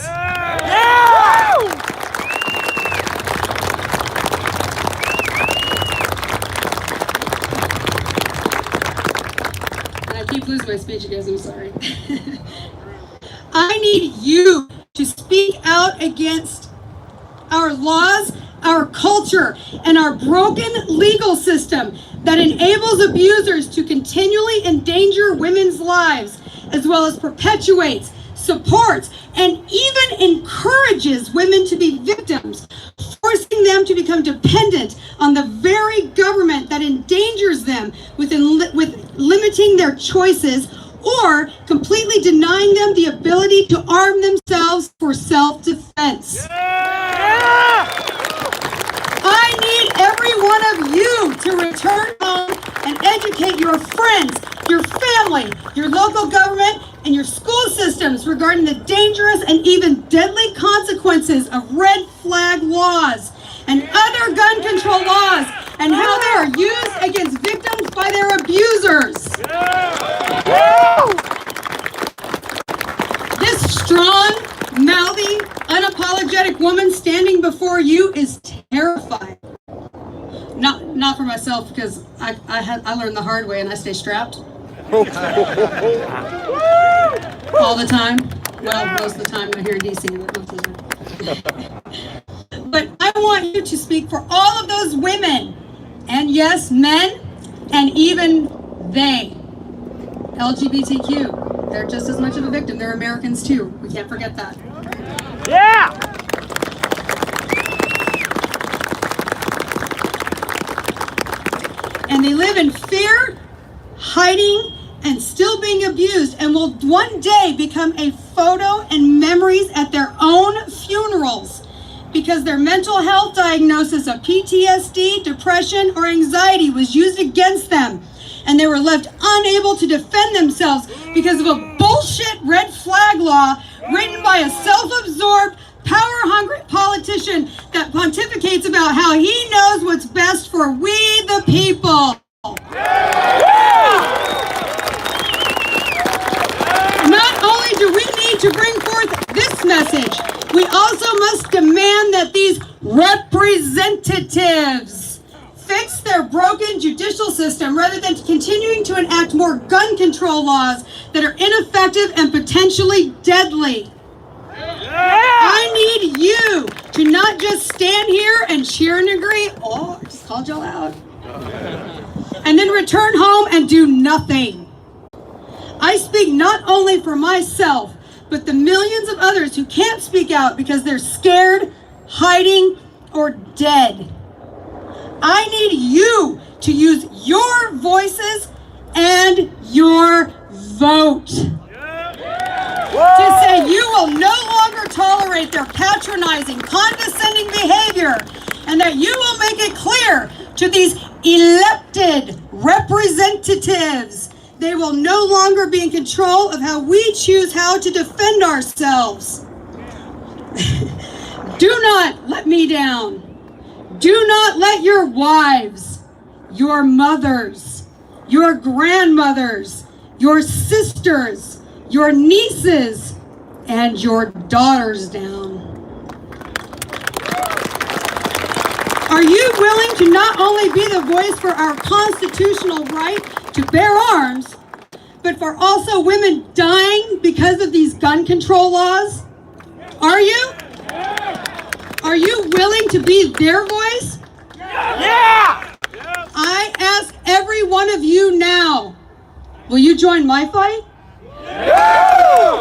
I keep losing my speech, you guys, I'm sorry. I need you to speak out against our laws, our culture and our broken legal system that enables abusers to continually endanger women's lives, as well as perpetuates, supports, and even encourages women to be victims, forcing them to become dependent on the very government that endangers them with limiting their choices or completely denying them the ability to arm themselves for self-defense. I need every one of you to return home and educate your friends, your family, your local government, and your school systems regarding the dangerous and even deadly consequences of red flag laws and other gun control laws and how they are used against victims by their abusers. This strong, mouthy, unapologetic woman standing before you is terrifying. Not for myself, because I learned the hard way and I stay strapped. All the time. Well, most of the time I'm here in DC, but most of the time. But I want you to speak for all of those women, and yes, men, and even they. LGBTQ. They're just as much of a victim. They're Americans too. We can't forget that. Yeah! And they live in fear, hiding, and still being abused, and will one day become a photo and memories at their own funerals because their mental health diagnosis of PTSD, depression, or anxiety was used against them, and they were left unable to defend themselves because of a bullshit red flag law written by a self-absorbed, power-hungry politician that pontificates about how he knows what's best for we the people. Not only do we need to bring forth this message, we also must demand that these representatives fix their broken judicial system rather than continuing to enact more gun control laws that are ineffective and potentially deadly. I need you to not just stand here and cheer and agree. Oh, I just called y'all out. And then return home and do nothing. I speak not only for myself, but the millions of others who can't speak out because they're scared, hiding, or dead. I need you to use your voices and your vote to say you will no longer tolerate their patronizing, condescending behavior, and that you will make it clear to these elected representatives they will no longer be in control of how we choose how to defend ourselves. Do not let me down. Do not let your wives, your mothers, your grandmothers, your sisters, your nieces, and your daughters down. Are you willing to not only be the voice for our constitutional right to bear arms, but for also women dying because of these gun control laws? Are you? Are you willing to be their voice? Yeah! I ask every one of you now, will you join my fight? Yeah!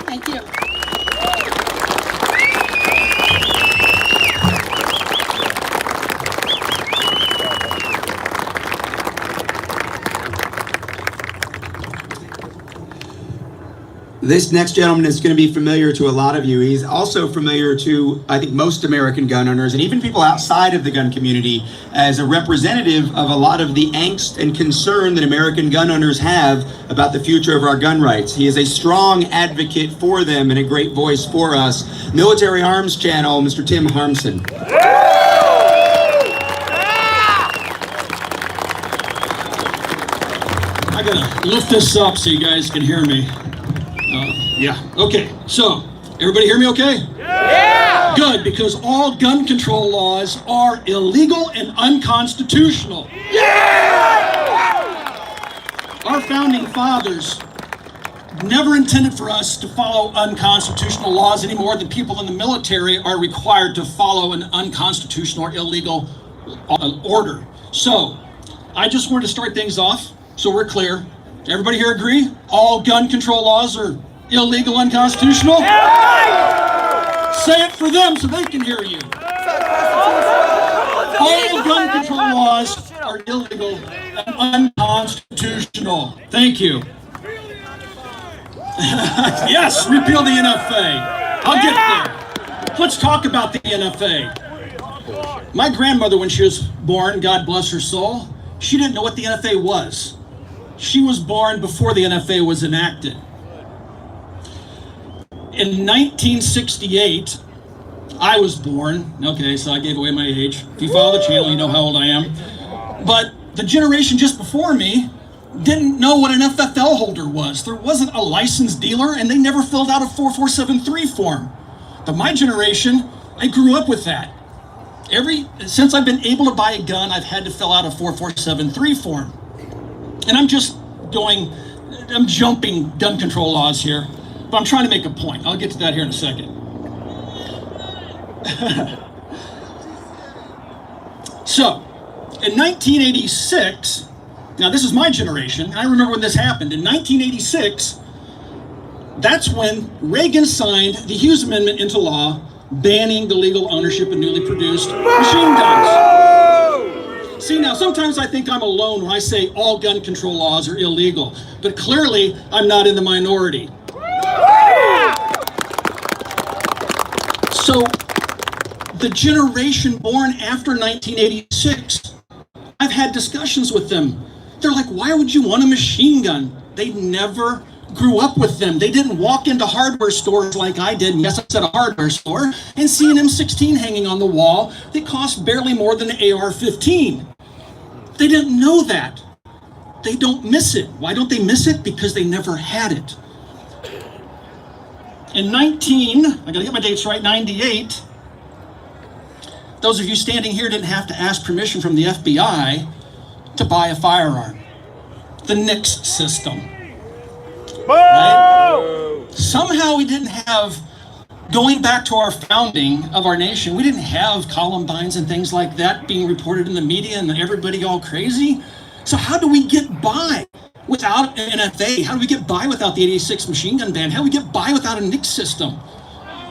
Thank you. This next gentleman is going to be familiar to a lot of you. He's also familiar to, I think, most American gun owners and even people outside of the gun community as a representative of a lot of the angst and concern that American gun owners have about the future of our gun rights. He is a strong advocate for them and a great voice for us. Military Arms Channel, Mr. Tim Harmson. I gotta lift this up so you guys can hear me. Yeah, okay, so, everybody hear me okay? Yeah! Good, because all gun control laws are illegal and unconstitutional. Yeah! Our founding fathers never intended for us to follow unconstitutional laws any more than people in the military are required to follow an unconstitutional or illegal order. So, I just wanted to start things off so we're clear. Everybody here agree? All gun control laws are illegal, unconstitutional? Say it for them so they can hear you. All gun control laws are illegal and unconstitutional. Thank you. Yes, repeal the NFA. I'll get there. Let's talk about the NFA. My grandmother, when she was born, God bless her soul, she didn't know what the NFA was. She was born before the NFA was enacted. In 1968, I was born. Okay, so I gave away my age. If you follow the channel, you know how old I am. But the generation just before me didn't know what an FFL holder was. There wasn't a licensed dealer, and they never filled out a 4473 form. But my generation, I grew up with that. Since I've been able to buy a gun, I've had to fill out a 4473 form. And I'm jumping gun control laws here, but I'm trying to make a point. I'll get to that here in a second. So, in 1986, now this is my generation, I remember when this happened. In 1986, that's when Reagan signed the Hughes Amendment into law, banning the legal ownership of newly produced machine guns. See, now sometimes I think I'm alone when I say all gun control laws are illegal, but clearly I'm not in the minority. So, the generation born after 1986, I've had discussions with them. They're like, why would you want a machine gun? They never grew up with them. They didn't walk into hardware stores like I did. And yes, I said a hardware store, and see an M16 hanging on the wall that cost barely more than an AR-15. They didn't know that. They don't miss it. Why don't they miss it? Because they never had it. In I gotta get my dates right, 98, those of you standing here didn't have to ask permission from the FBI to buy a firearm. The NICS system. Right? Somehow we didn't have, going back to our founding of our nation, we didn't have Columbines and things like that being reported in the media and everybody all crazy. So how do we get by without an NFA? How do we get by without the 86 machine gun ban? How do we get by without a NICS system?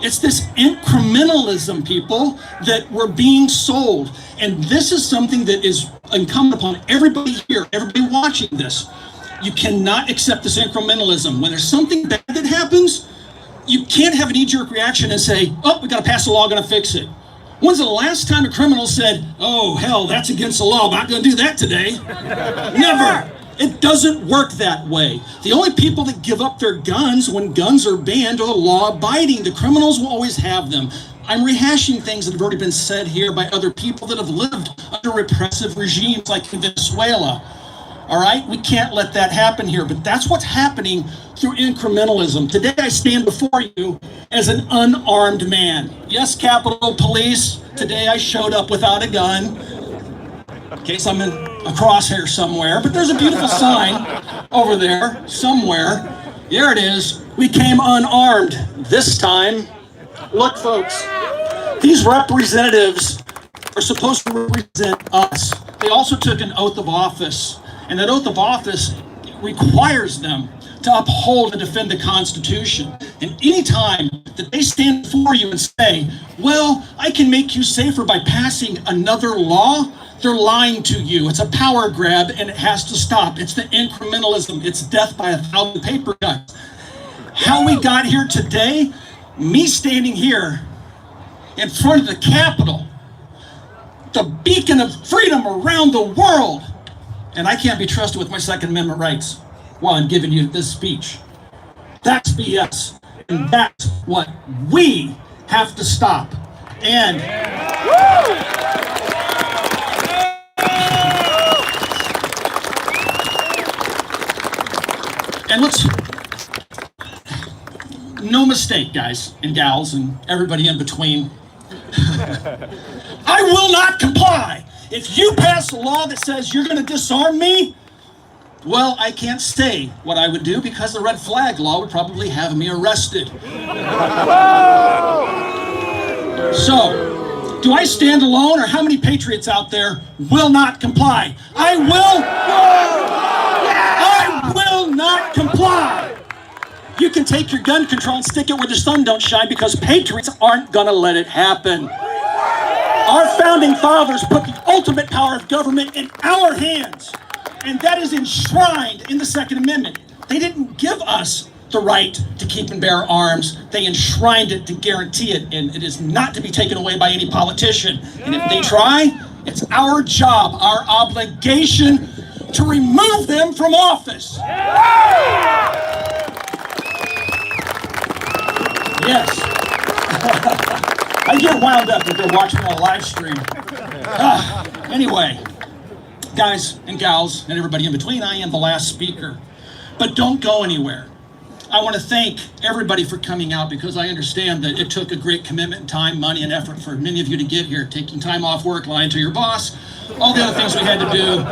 It's this incrementalism, people, that we're being sold. And this is something that is incumbent upon everybody here, everybody watching this. You cannot accept this incrementalism. When there's something bad that happens, you can't have a knee-jerk reaction and say, oh, we got to pass a law, going to fix it. When's the last time a criminal said, oh, hell, that's against the law, I'm not going to do that today? Never. It doesn't work that way. The only people that give up their guns when guns are banned are law-abiding. The criminals will always have them. I'm rehashing things that have already been said here by other people that have lived under repressive regimes like Venezuela. All right? We can't let that happen here, but that's what's happening through incrementalism. Today I stand before you as an unarmed man. Yes, Capitol Police, today I showed up without a gun. In case I'm in a crosshair somewhere, but there's a beautiful sign over there somewhere. There it is. We came unarmed this time. Look, folks, these representatives are supposed to represent us. They also took an oath of office, and that oath of office requires them to uphold and defend the Constitution. And any time that they stand before you and say, well, I can make you safer by passing another law, they're lying to you. It's a power grab and it has to stop. It's the incrementalism. It's death by 1,000 paper cuts. How we got here today, me standing here in front of the Capitol, the beacon of freedom around the world, and I can't be trusted with my Second Amendment rights while I'm giving you this speech. That's BS. And that's what we have to stop. And let's, no mistake, guys and gals and everybody in between. I will not comply. If you pass a law that says you're going to disarm me, Well, I can't say what I would do because the red flag law would probably have me arrested. So, do I stand alone, or how many patriots out there will not comply? I will not comply. You can take your gun control and stick it where the sun don't shine, because patriots aren't gonna let it happen. Our founding fathers put the ultimate power of government in our hands, and that is enshrined in the Second Amendment. They didn't give us the right to keep and bear arms. They enshrined it to guarantee it, and it is not to be taken away by any politician. And if they try, it's our job, our obligation to remove them from office. Yes. I get wound up if they're watching on a live stream. Anyway, guys and gals and everybody in between, I am the last speaker. But don't go anywhere. I want to thank everybody for coming out, because I understand that it took a great commitment and time, money, and effort for many of you to get here, taking time off work, lying to your boss, all the other things we had to do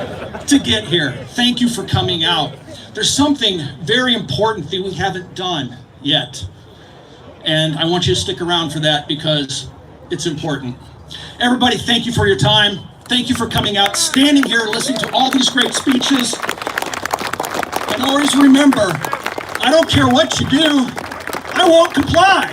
to get here. Thank you for coming out. There's something very important that we haven't done yet. And I want you to stick around for that, because it's important. Everybody, thank you for your time. Thank you for coming out, standing here, listening to all these great speeches. And always remember, I don't care what you do, I won't comply.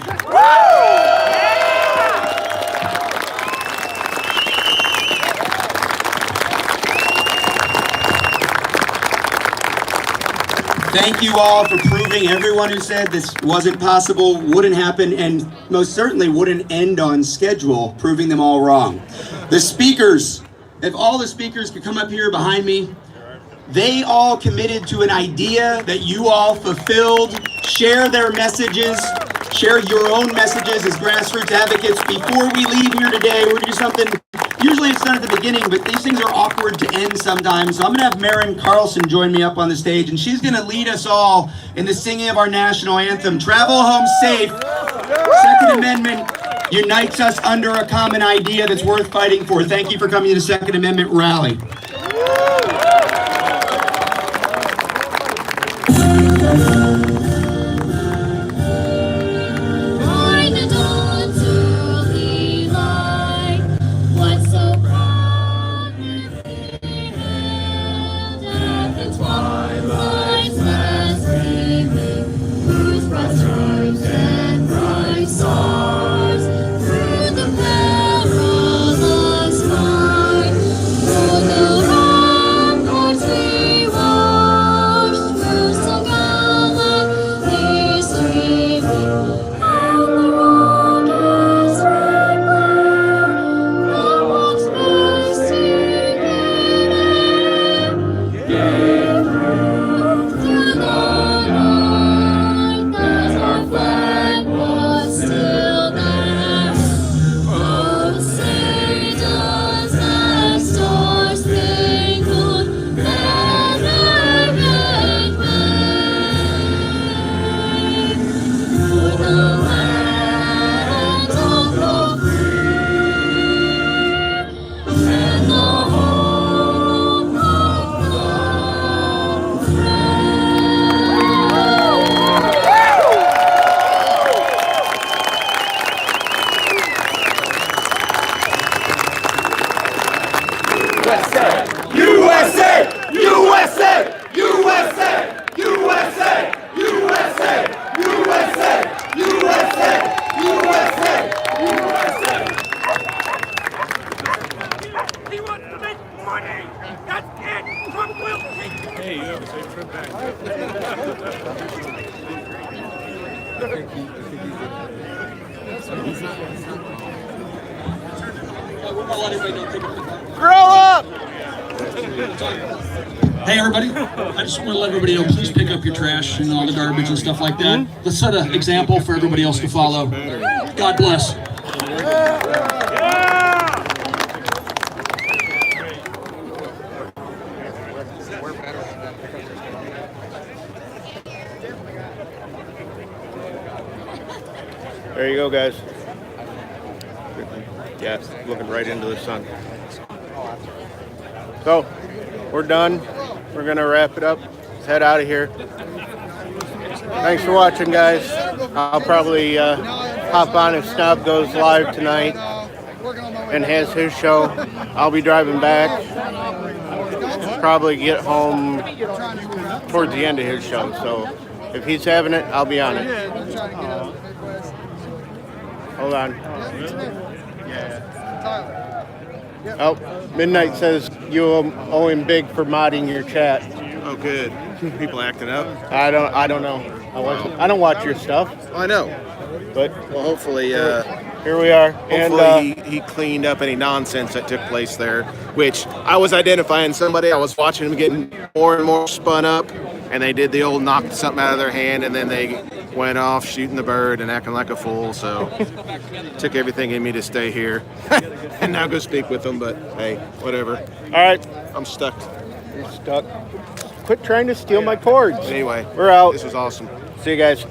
Thank you all for proving, everyone who said this wasn't possible, wouldn't happen, and most certainly wouldn't end on schedule, proving them all wrong. The speakers, if all the speakers could come up here behind me, they all committed to an idea that you all fulfilled. Share their messages, share your own messages as grassroots advocates. Before we leave here today, we're gonna do something, usually it's done at the beginning, but these things are awkward to end sometimes. So I'm gonna have Maren Carlson join me up on the stage, and she's gonna lead us all in the singing of our national anthem. Travel home safe. Second Amendment unites us under a common idea that's worth fighting for. Thank you for coming to the Second Amendment rally. Hey everybody, I just want to let everybody know, please pick up your trash and all the garbage and stuff like that. Let's set an example for everybody else to follow. God bless. There you go, guys. Yeah, looking right into the sun. So, we're done. we're gonna wrap it up. Let's head out of here. Thanks for watching, guys. I'll probably hop on if Snob goes live tonight and has his show. I'll be driving back. Probably get home towards the end of his show. So if he's having it, I'll be on it. Hold on. Oh, Midnight says you owe him big for modding your chat. Oh, good. People acting up. I don't know. I don't watch your stuff. I know. But well, hopefully, here we are. Hopefully, and he cleaned up any nonsense that took place there. Which I was identifying somebody. I was watching him getting more and more spun up, and they did the old knock something out of their hand, and then they went off shooting the bird and acting like a fool. So took everything in me to stay here and now go speak with them. But hey, whatever. All right, I'm stuck. You're stuck. Quit trying to steal my cords. Anyway, we're out. This was awesome. See you guys.